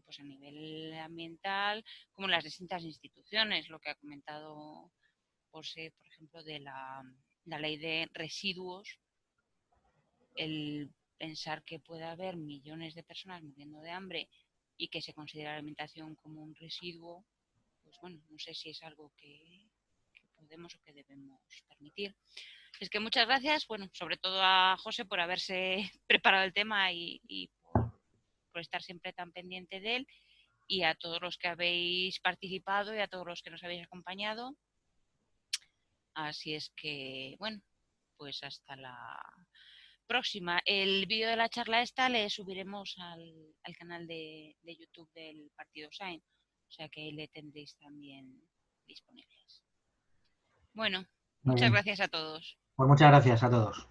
pues a nivel ambiental como en las distintas instituciones, lo que ha comentado José, por ejemplo, de la ley de residuos, el pensar que puede haber millones de personas muriendo de hambre y que se considera la alimentación como un residuo, pues bueno, no sé si es algo que podemos o que debemos permitir. Es que muchas gracias, bueno, sobre todo a José por haberse preparado el tema y por estar siempre tan pendiente de él, y a todos los que habéis participado y a todos los que nos habéis acompañado. Así es que, bueno, pues hasta la próxima. El vídeo de la charla esta le subiremos al canal de YouTube del Partido Sain, o sea que ahí le tendréis también disponibles. Bueno, Muy muchas bien. gracias a todos. Pues muchas gracias a todos.